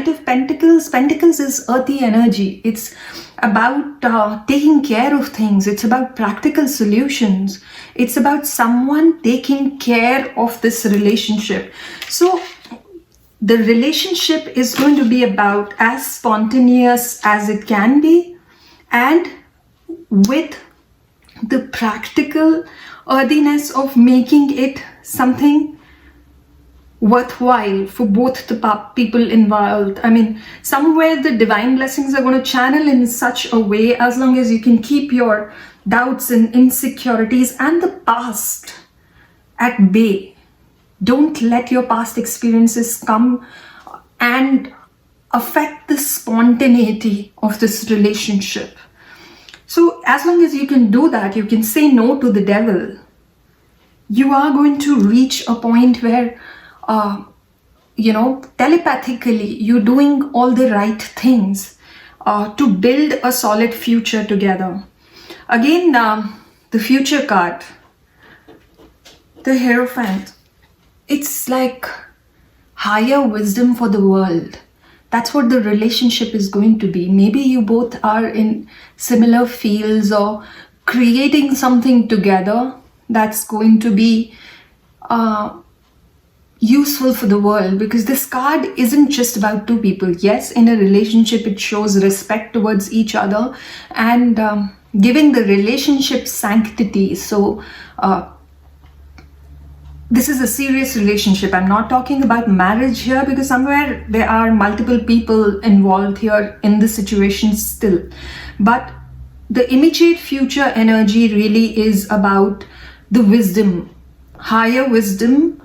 of Pentacles, Pentacles is earthy energy. It's about taking care of things. It's about practical solutions. It's about someone taking care of this relationship. So the relationship is going to be about as spontaneous as it can be, and with the practical earthiness of making it something worthwhile for both the people involved. I mean, somewhere the divine blessings are going to channel in such a way, as long as you can keep your doubts and insecurities and the past at bay. Don't let your past experiences come and affect the spontaneity of this relationship. So as long as you can do that, you can say no to the devil. You are going to reach a point where, you know, telepathically, you're doing all the right things to build a solid future together. Again, the future card, the Hierophant. It's like higher wisdom for the world. that's what the relationship is going to be. Maybe you both are in similar fields or creating something together that's going to be useful for the world, because this card isn't just about two people. Yes, in a relationship it shows respect towards each other and giving the relationship sanctity. So this is a serious relationship. I'm not talking about marriage here, because somewhere there are multiple people involved here in this situation still. But the immediate future energy really is about the wisdom, higher wisdom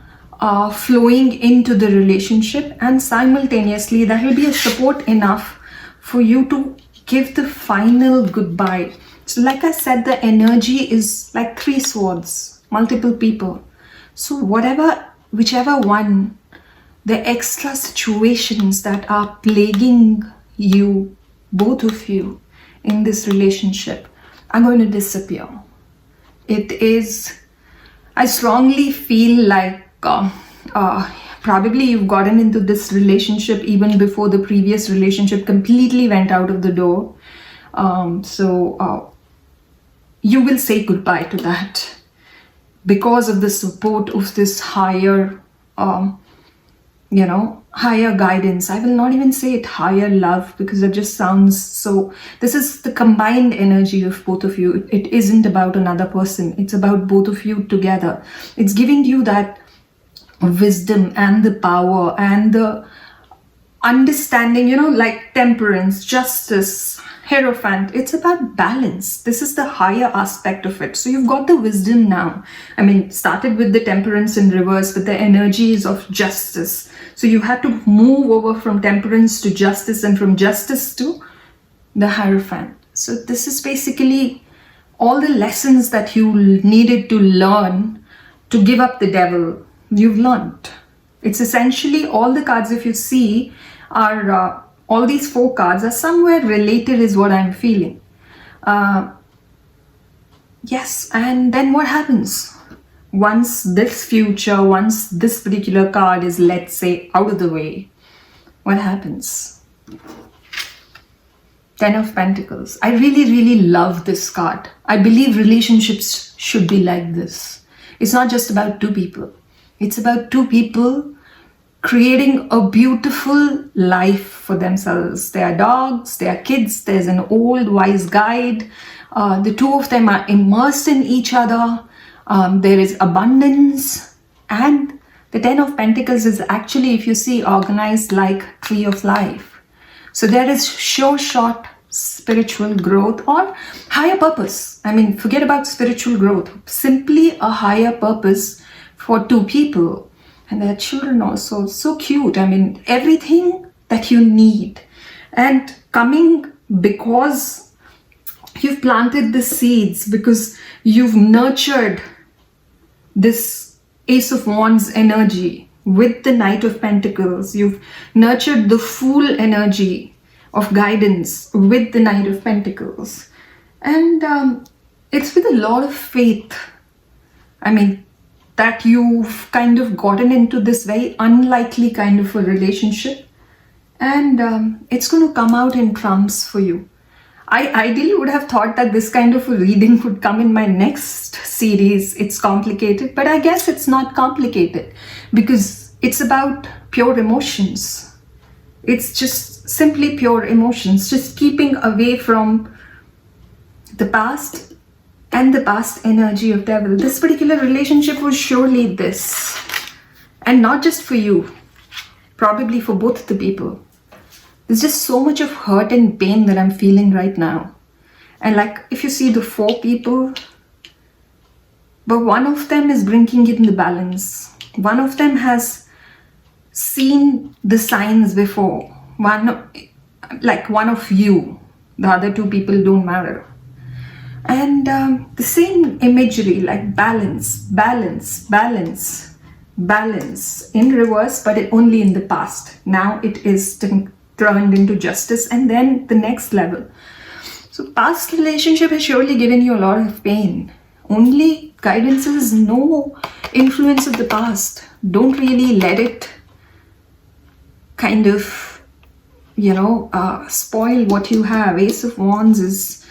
flowing into the relationship, and simultaneously that will be a support enough for you to give the final goodbye. So like I said, the energy is like 3 swords, multiple people. So whichever one, the extra situations that are plaguing you, both of you, in this relationship are going to disappear. I strongly feel like probably you've gotten into this relationship even before the previous relationship completely went out of the door. So you will say goodbye to that because of the support of this higher, higher guidance. I will not even say it higher love, because it just sounds so. This is the combined energy of both of you. It isn't about another person. It's about both of you together. It's giving you that wisdom and the power and the understanding, like temperance, justice, Hierophant. It's about balance. This is the higher aspect of it. So you've got the wisdom now. I mean, started with the temperance in reverse, but the energies of justice. So you had to move over from temperance to justice, and from justice to the Hierophant. So this is basically all the lessons that you needed to learn to give up the devil. You've learned. It's essentially all the cards, if you see, are all these 4 cards are somewhere related, is what I'm feeling. Yes, and then what happens? Once this particular card is, let's say, out of the way, what happens? 10 of Pentacles. I really, really love this card. I believe relationships should be like this. It's not just about 2 people. It's about 2 people creating a beautiful life for themselves. They are dogs, they are kids, there's an old wise guide. The 2 of them are immersed in each other. There is abundance. And the 10 of Pentacles is actually, if you see, organized like Tree of Life. So there is short spiritual growth or higher purpose. I mean, forget about spiritual growth. Simply a higher purpose for 2 people. And their children also, so cute. I mean, everything that you need. And coming because you've planted the seeds, because you've nurtured this Ace of Wands energy with the Knight of Pentacles. You've nurtured the Fool energy of guidance with the Knight of Pentacles. And it's with a lot of faith. I mean, that you've kind of gotten into this very unlikely kind of a relationship, and it's going to come out in trumps for you. I ideally would have thought that this kind of a reading would come in my next series. It's complicated, but I guess it's not complicated because it's about pure emotions. It's just simply pure emotions, just keeping away from the past and the past energy of devil. This particular relationship was surely this. And not just for you, probably for both the people. There's just so much of hurt and pain that I'm feeling right now. And like, if you see the 4 people, but one of them is bringing in the balance. One of them has seen the signs before. One of you. The other 2 people don't matter. And the same imagery, like balance in reverse, but only in the past. Now it is turned into justice, and then the next level. So past relationship has surely given you a lot of pain. Only guidance is no influence of the past. Don't really let it kind of spoil what you have. Ace of Wands is,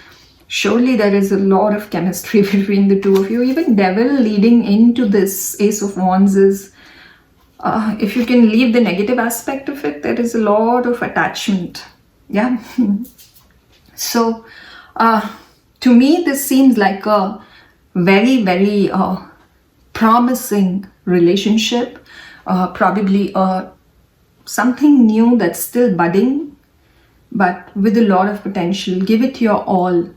surely there is a lot of chemistry between the two of you. Even Devil leading into this Ace of Wands is, if you can leave the negative aspect of it, there is a lot of attachment. Yeah. So, to me, this seems like a very, very promising relationship. Probably something new that's still budding, but with a lot of potential. Give it your all.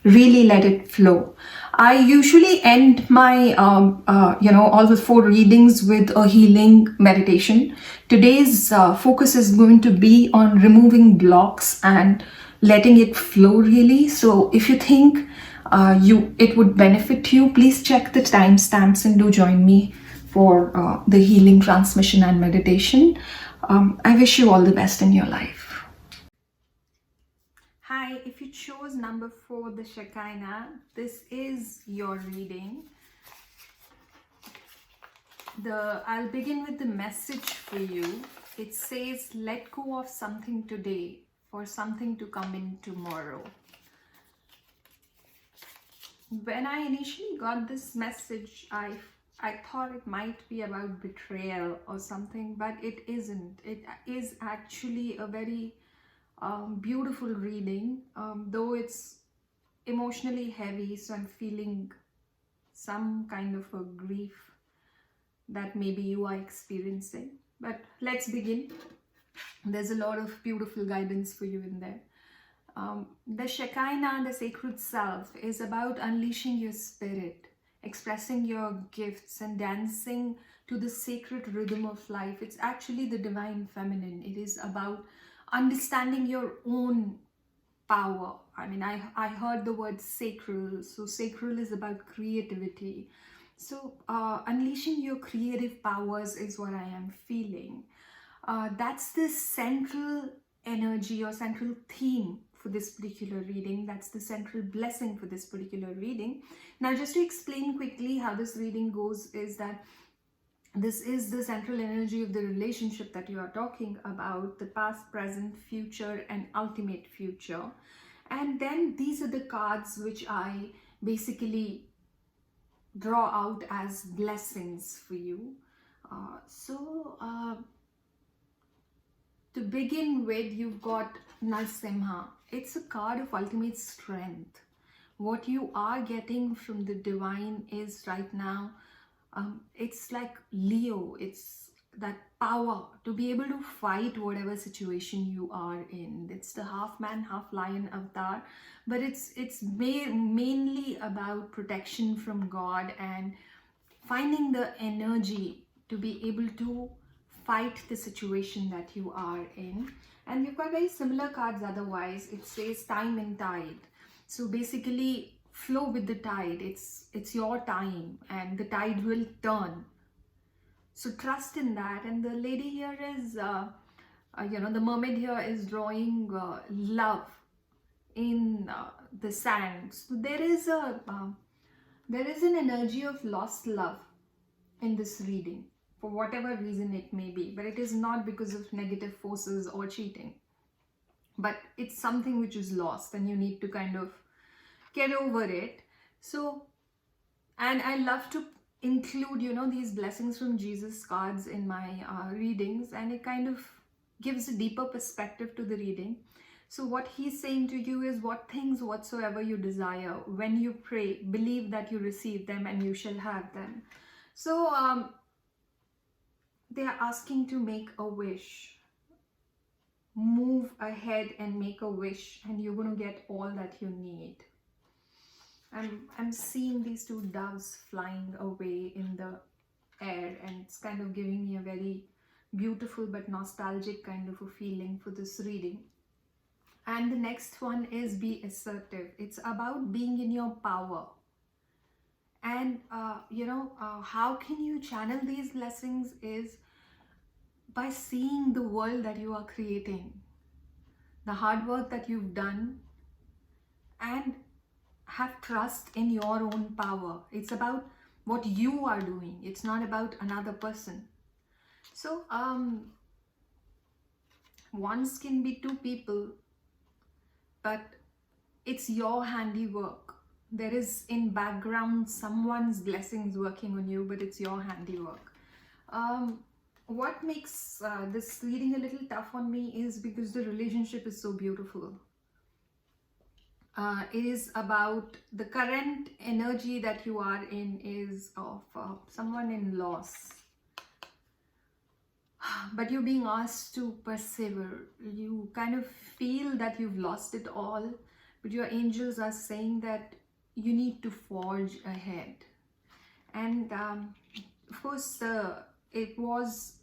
Really let it flow. I usually end my, all the 4 readings with a healing meditation. Today's focus is going to be on removing blocks and letting it flow really. So if you think it would benefit you, please check the timestamps and do join me for the healing transmission and meditation. I wish you all the best in your life. Hi, if you chose number 4, the Shekinah, this is your reading. I'll begin with the message for you. It says, let go of something today for something to come in tomorrow. When I initially got this message, I thought it might be about betrayal or something, but it isn't. It is actually a very beautiful reading, though it's emotionally heavy, so I'm feeling some kind of a grief that maybe you are experiencing. But let's begin. There's a lot of beautiful guidance for you in there. The Shekinah, the sacred self, is about unleashing your spirit, expressing your gifts and dancing to the sacred rhythm of life. It's actually the divine feminine. It is about understanding your own power. I mean, I heard the word sacral. So sacral is about creativity. So unleashing your creative powers is what I am feeling. That's the central energy or central theme for this particular reading. That's the central blessing for this particular reading. Now, just to explain quickly how this reading goes is that this is the central energy of the relationship that you are talking about, the past, present, future, and ultimate future. And then these are the cards which I basically draw out as blessings for you. To begin with, you've got Narasimha. It's a card of ultimate strength. What you are getting from the divine is right now, it's like Leo. It's that power to be able to fight whatever situation you are in. It's the half man, half lion avatar, but it's mainly about protection from God and finding the energy to be able to fight the situation that you are in. And you've got very similar cards otherwise. It says time and tide. So basically, flow with the tide. It's your time and the tide will turn. So trust in that. And the lady here is, the mermaid here is drawing love in the sand. So there is an energy of lost love in this reading, for whatever reason it may be, but it is not because of negative forces or cheating, but it's something which is lost and you need to kind of get over it. So, and I love to include, these blessings from Jesus cards in my readings, and it kind of gives a deeper perspective to the reading. So what he's saying to you is, what things whatsoever you desire, when you pray, believe that you receive them and you shall have them. So they are asking to make a wish. Move ahead and make a wish, and you're going to get all that you need. I'm seeing these 2 doves flying away in the air, and it's kind of giving me a very beautiful but nostalgic kind of a feeling for this reading. And the next one is be assertive. It's about being in your power. And how can you channel these blessings is by seeing the world that you are creating, the hard work that you've done, and have trust in your own power. It's about what you are doing. It's not about another person. So Wands can be two people, but it's your handiwork. There is in background someone's blessings working on you, but it's your handiwork. What makes this reading a little tough on me is because the relationship is so beautiful. It is about the current energy that you are in is of someone in loss. But you're being asked to persevere. You kind of feel that you've lost it all, but your angels are saying that you need to forge ahead. And of course, it was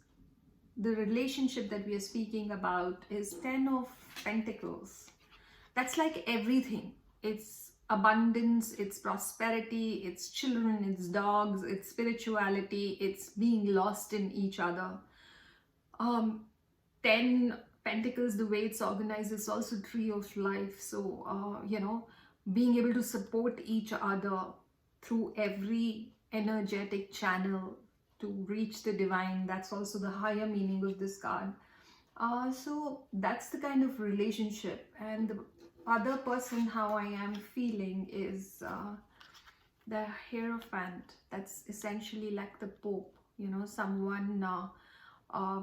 the relationship that we are speaking about is 10 of Pentacles. That's like everything. It's abundance, it's prosperity, it's children, it's dogs, it's spirituality, it's being lost in each other. 10 Pentacles, the way it's organized, is also Tree of Life. So, you know, being able to support each other through every energetic channel to reach the divine, that's also the higher meaning of this card. So that's the kind of relationship. And the other person, how I am feeling, is the Hierophant. That's essentially like the Pope, you know, someone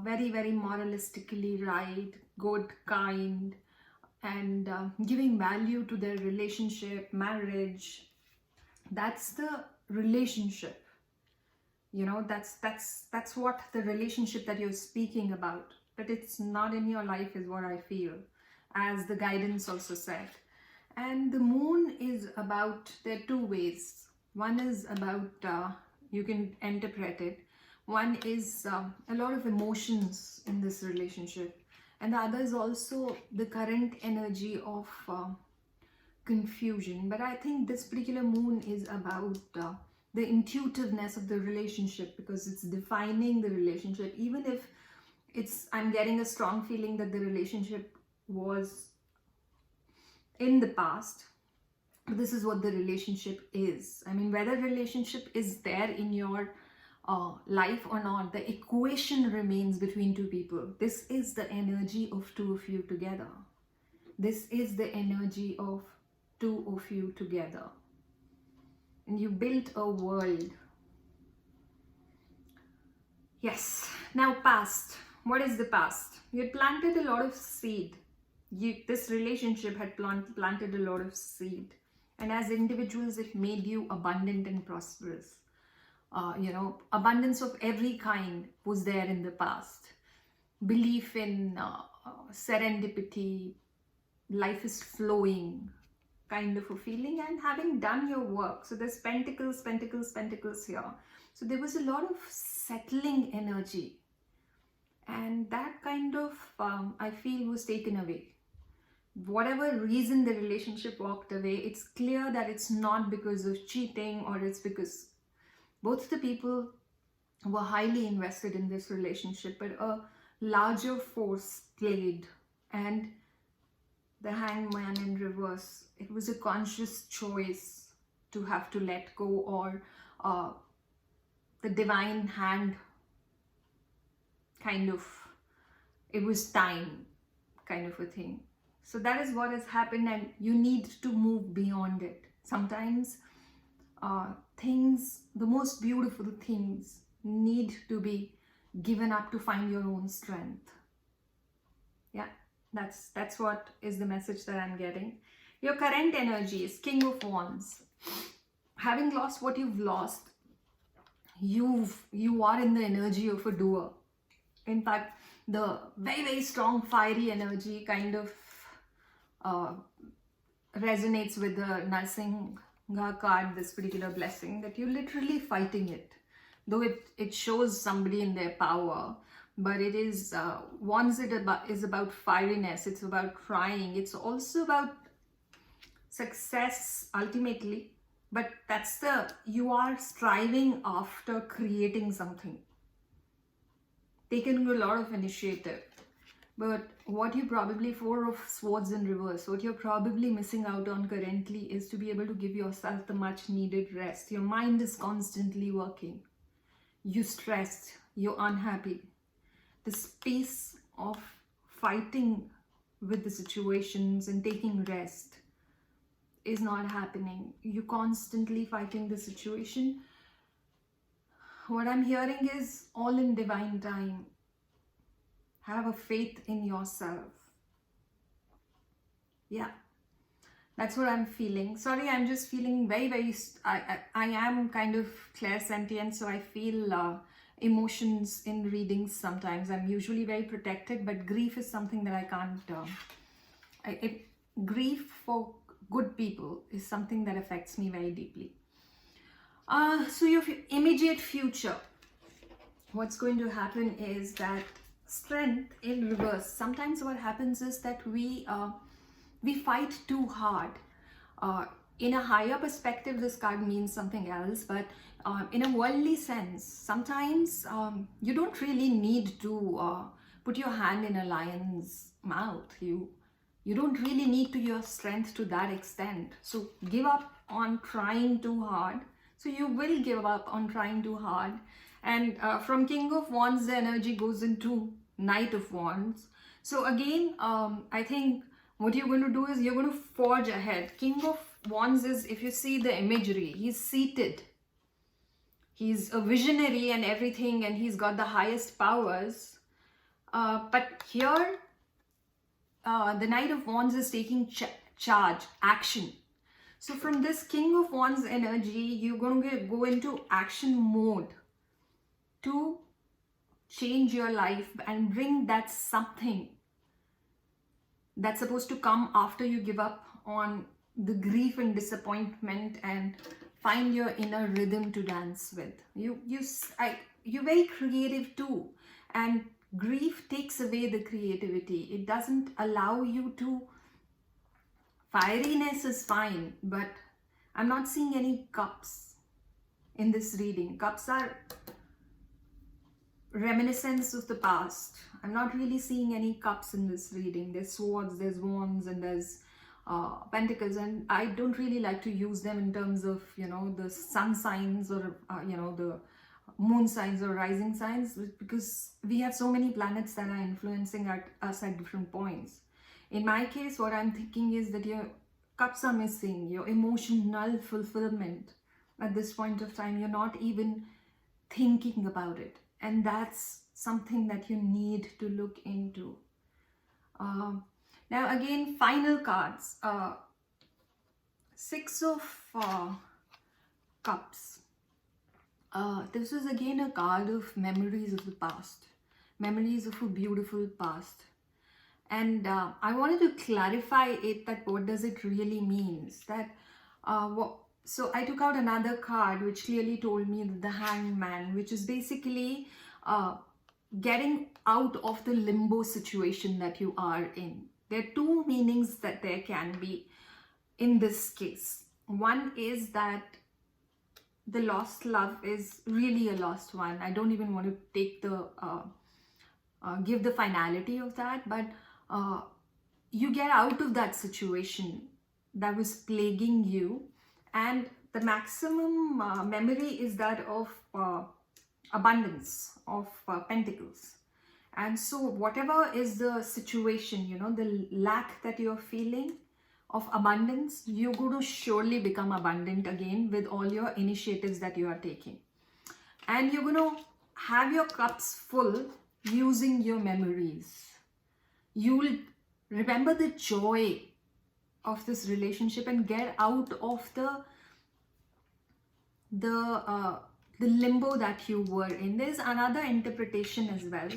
very, very moralistically right, good, kind, and giving value to their relationship, marriage. That's the relationship. You know, that's what the relationship that you're speaking about. But it's not in your life is what I feel, as the guidance also said. And the moon is about, there are two ways. One is about, you can interpret it. One is a lot of emotions in this relationship. And the other is also the current energy of confusion. But I think this particular moon is about the intuitiveness of the relationship, because it's defining the relationship. Even if I'm getting a strong feeling that the relationship was in the past, this is what the relationship is. I mean, whether relationship is there in your life or not, the equation remains between two people. This is the energy of two of you together. This is the energy of two of you together. And you built a world. Yes. Now past. What is the past? You had planted a lot of seed. This relationship had planted a lot of seed. And as individuals, it made you abundant and prosperous. You know, abundance of every kind was there in the past. Belief in serendipity, life is flowing, kind of a feeling, and having done your work. So there's pentacles, pentacles, pentacles here. So there was a lot of settling energy. And that kind of, I feel, was taken away. Whatever reason the relationship walked away, it's clear that it's not because of cheating, or it's because both the people were highly invested in this relationship, but a larger force played. And the Hangman in reverse, it was a conscious choice to have to let go, or the divine hand kind of, it was time kind of a thing. So that is what has happened, and you need to move beyond it. Sometimes things, the most beautiful things, need to be given up to find your own strength. Yeah, that's what is the message that I'm getting. Your current energy is King of Wands. Having lost what you've lost, you are in the energy of a doer. In fact, the very, very strong fiery energy kind of resonates with the Narsinga card, this particular blessing, that you're literally fighting it. Though it shows somebody in their power, but it is, Wands is about fieriness, it's about trying, it's also about success ultimately, but you are striving after creating something, taking a lot of initiative. But what you probably, Four of Swords in reverse, what you're probably missing out on currently is to be able to give yourself the much needed rest. Your mind is constantly working. You're stressed, you're unhappy. The space of fighting with the situations and taking rest is not happening. You're constantly fighting the situation. What I'm hearing is all in divine time. Have a faith in yourself. Yeah, that's what I'm feeling. Sorry, I'm just feeling very, I am kind of clairsentient, so I feel emotions in readings sometimes. I'm usually very protected, but grief is something that I can't, grief for good people is something that affects me very deeply. So your immediate future, what's going to happen is that strength in reverse. Sometimes what happens is that we fight too hard. In a higher perspective, this card means something else, but in a worldly sense, sometimes you don't really need to put your hand in a lion's mouth. You don't really need your strength to that extent. So give up on trying too hard. So you will give up on trying too hard. And from King of Wands, the energy goes into Knight of Wands. So again, I think what you're going to do is you're going to forge ahead. King of Wands is, if you see the imagery, he's seated. He's a visionary and everything, and he's got the highest powers. But here, the Knight of Wands is taking charge, action. So from this King of Wands energy, you're going to go into action mode to change your life and bring that something that's supposed to come after you give up on the grief and disappointment and find your inner rhythm to dance with. You're very creative too, and grief takes away the creativity. It doesn't allow you to. Fieriness is fine, but I'm not seeing any cups in this reading. Cups are reminiscence of the past. I'm not really seeing any cups in this reading. There's swords, there's wands, and there's pentacles, and I don't really like to use them in terms of, you know, the sun signs or you know, the moon signs or rising signs, because we have so many planets that are influencing us at different points. In my case, what I'm thinking is that your cups are missing, your emotional fulfillment. At this point of time, you're not even thinking about it. And that's something that you need to look into. Now again, final cards. Six of Cups. This is again a card of memories of the past. Memories of a beautiful past. And I wanted to clarify it, that what does it really means. That so I took out another card which clearly told me that the Hangman, which is basically getting out of the limbo situation that you are in. There are two meanings that there can be in this case. One is that the lost love is really a lost one. I don't even want to take the give the finality of that, but you get out of that situation that was plaguing you, and the maximum memory is that of abundance of pentacles. And so whatever is the situation, you know, the lack that you're feeling of abundance, you're going to surely become abundant again with all your initiatives that you are taking. And you're going to have your cups full using your memories. You will remember the joy of this relationship and get out of the limbo that you were in. There's another interpretation as well.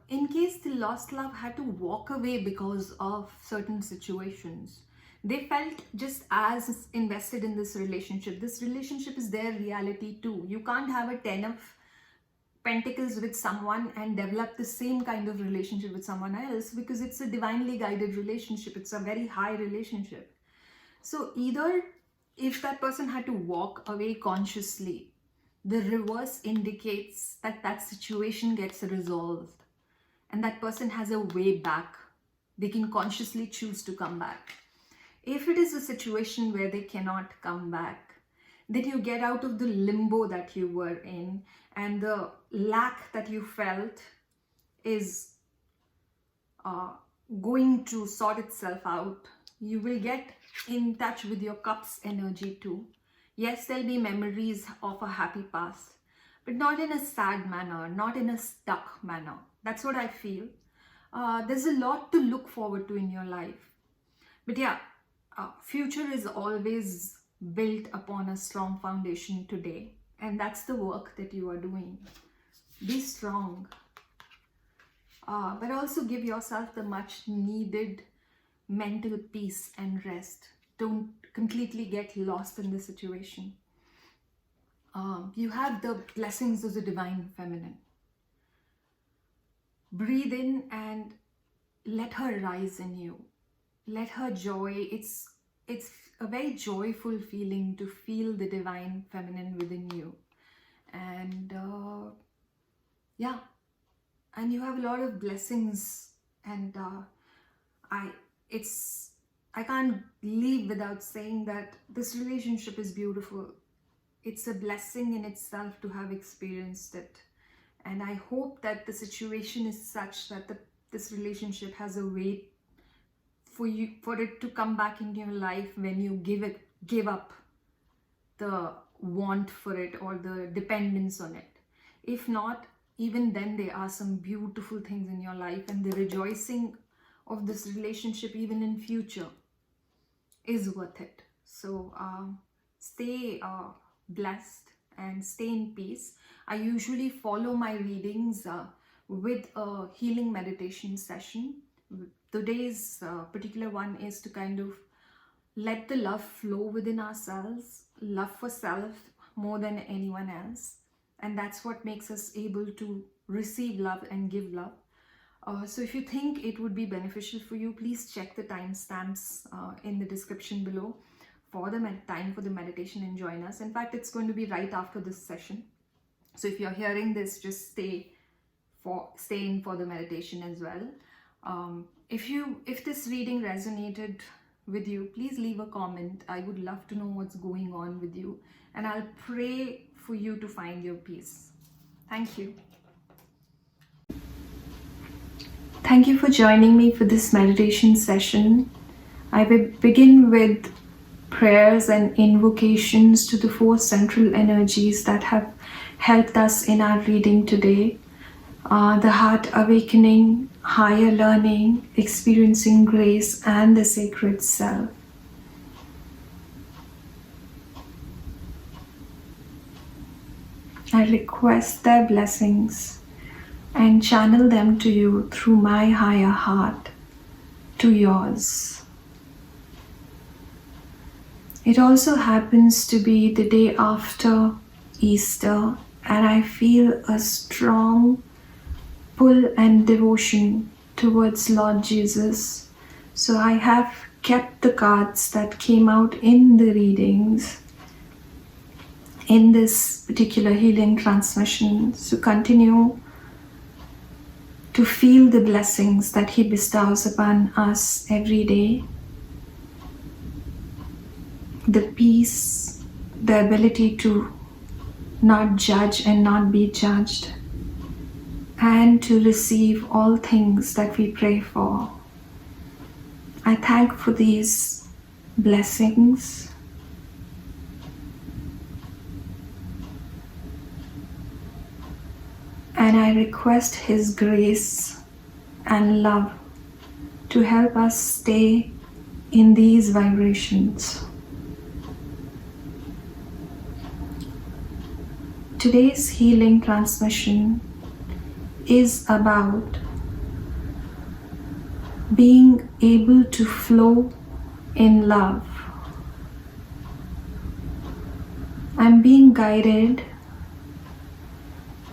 In case the lost love had to walk away because of certain situations, they felt just as invested in this relationship. This relationship is their reality too. You can't have a 10 of Pentacles with someone and develop the same kind of relationship with someone else, because it's a divinely guided relationship. It's a very high relationship. So either if that person had to walk away consciously, the reverse indicates that that situation gets resolved and that person has a way back. They can consciously choose to come back. If it is a situation where they cannot come back, then you get out of the limbo that you were in, and the lack that you felt is going to sort itself out. You will get in touch with your cup's energy too. Yes, there'll be memories of a happy past, but not in a sad manner, not in a stuck manner. That's what I feel. There's a lot to look forward to in your life. But yeah, future is always built upon a strong foundation today. And that's the work that you are doing. Be strong. But also give yourself the much needed mental peace and rest. Don't completely get lost in the situation. You have the blessings of the divine feminine. Breathe in and let her rise in you. Let her joy. It's a very joyful feeling to feel the divine feminine within you. And yeah, and you have a lot of blessings, and I can't leave without saying that this relationship is beautiful. It's a blessing in itself to have experienced it. And I hope that the situation is such that this relationship has a way for it to come back into your life when you give up the want for it or the dependence on it. If not, even then there are some beautiful things in your life, and the rejoicing of this relationship even in future is worth it. So stay blessed and stay in peace. I usually follow my readings with a healing meditation session. Today's particular one is to kind of let the love flow within ourselves, love for self more than anyone else. And that's what makes us able to receive love and give love. So if you think it would be beneficial for you, please check the timestamps in the description below for the time for the meditation and join us. In fact, it's going to be right after this session. So if you're hearing this, just stay in for the meditation as well. If this reading resonated with you, please leave a comment. I would love to know what's going on with you, and I'll pray for you to find your peace. Thank you. Thank you for joining me for this meditation session. I will begin with prayers and invocations to the 4 central energies that have helped us in our reading today. The heart awakening, higher learning, experiencing grace, and the sacred self. I request their blessings and channel them to you through my higher heart to yours. It also happens to be the day after Easter, and I feel a strong pull and devotion towards Lord Jesus. So I have kept the cards that came out in the readings in this particular healing transmission to continue to feel the blessings that He bestows upon us every day. The peace, the ability to not judge and not be judged, and to receive all things that we pray for. I thank for these blessings. And I request His grace and love to help us stay in these vibrations. Today's healing transmission is about being able to flow in love. I'm being guided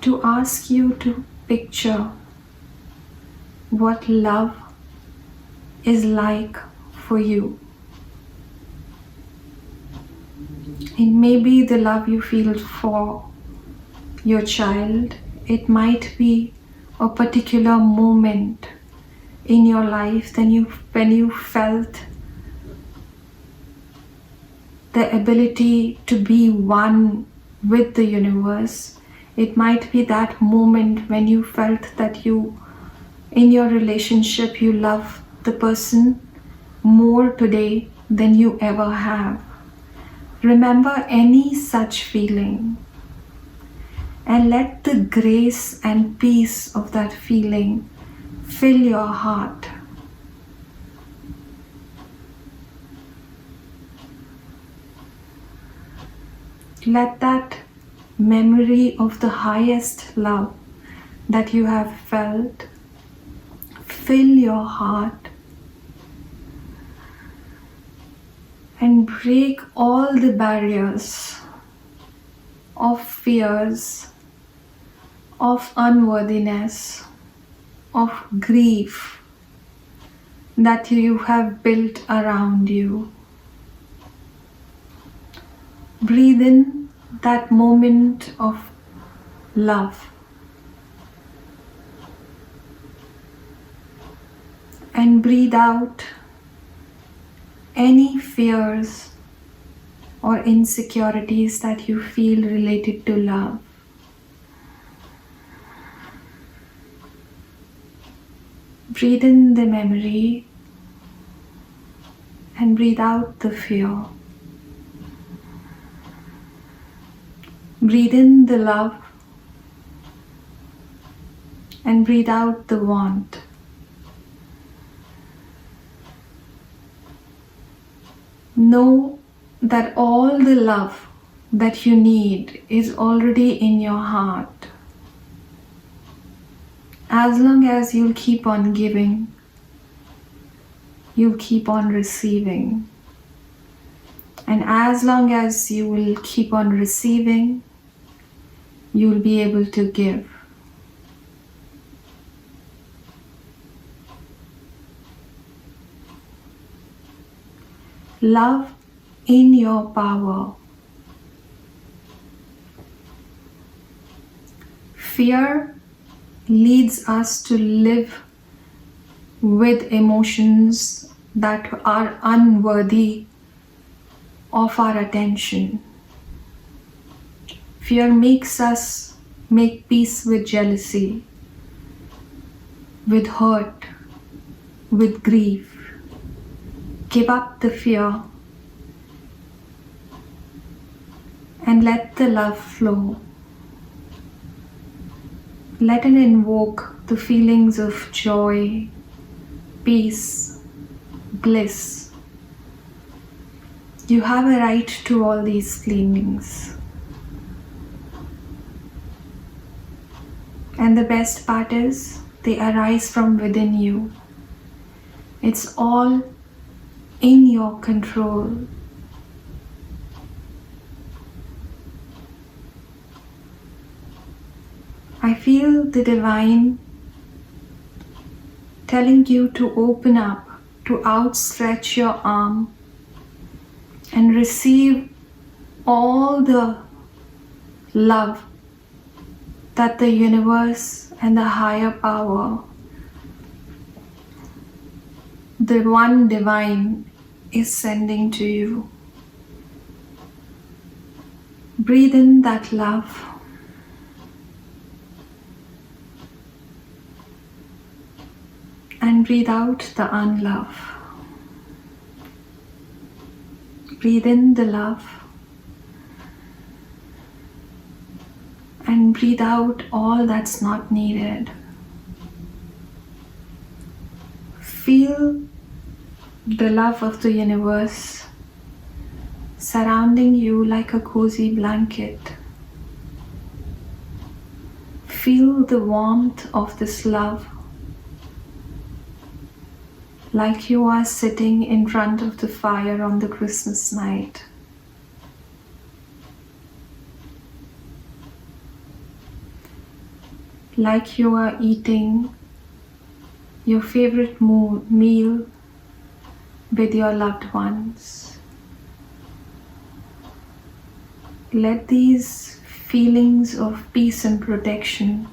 to ask you to picture what love is like for you. It may be the love you feel for your child. It might be a particular moment in your life when you felt the ability to be one with the universe. It might be that moment when you felt that you in your relationship you love the person more today than you ever have. Remember any such feeling and let the grace and peace of that feeling fill your heart. Let that memory of the highest love that you have felt fill your heart and break all the barriers of fears, of unworthiness, of grief that you have built around you. Breathe in that moment of love. And breathe out any fears or insecurities that you feel related to love. Breathe in the memory and breathe out the fear. Breathe in the love and breathe out the want. Know that all the love that you need is already in your heart. As long as you'll keep on giving, you'll keep on receiving. And as long as you will keep on receiving, you'll be able to give. Love in your power. Fear leads us to live with emotions that are unworthy of our attention. Fear makes us make peace with jealousy, with hurt, with grief. Give up the fear and let the love flow. Let it invoke the feelings of joy, peace, bliss. You have a right to all these feelings. And the best part is, they arise from within you. It's all in your control. I feel the divine telling you to open up, to outstretch your arm and receive all the love that the universe and the higher power, the one divine, is sending to you. Breathe in that love and breathe out the unlove. Breathe in the love and breathe out all that's not needed. Feel the love of the universe surrounding you like a cozy blanket. Feel the warmth of this love like you are sitting in front of the fire on the Christmas night. Like you are eating your favorite meal with your loved ones. Let these feelings of peace and protection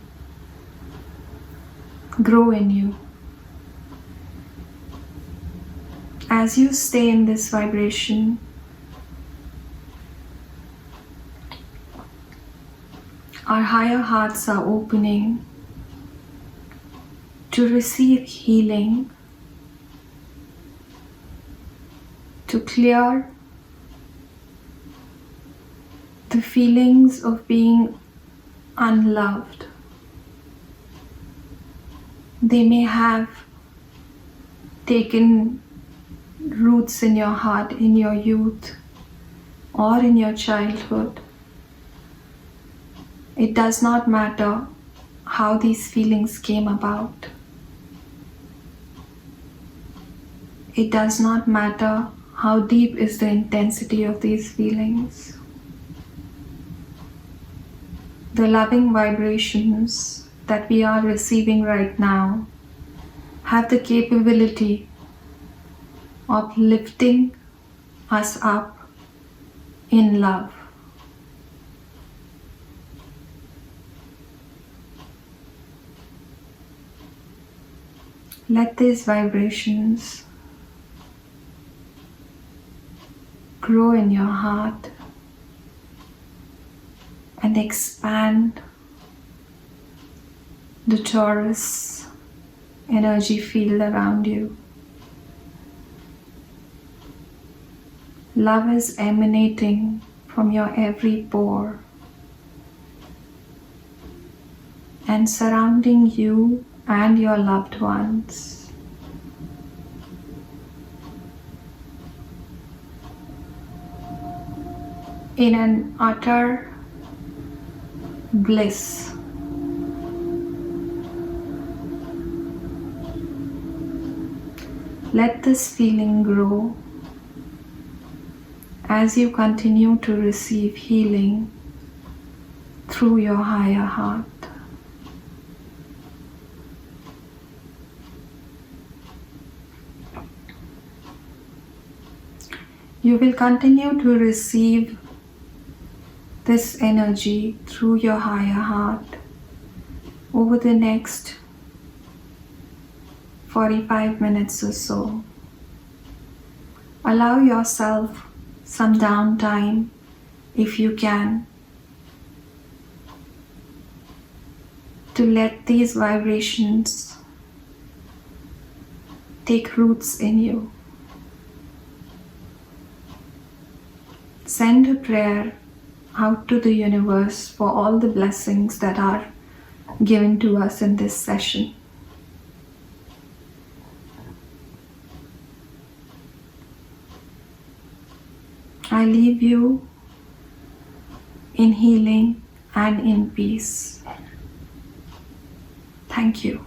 grow in you. As you stay in this vibration, our higher hearts are opening to receive healing, to clear the feelings of being unloved. They may have taken roots in your heart, in your youth, or in your childhood. It does not matter how these feelings came about. It does not matter how deep is the intensity of these feelings. The loving vibrations that we are receiving right now have the capability of lifting us up in love. Let these vibrations grow in your heart and expand the torus energy field around you. Love is emanating from your every pore and surrounding you and your loved ones. In an utter bliss. Let this feeling grow as you continue to receive healing through your higher heart. You will continue to receive this energy through your higher heart over the next 45 minutes or so. Allow yourself some downtime if you can to let these vibrations take roots in you. Send a prayer out to the universe for all the blessings that are given to us in this session. I leave you in healing and in peace. Thank you.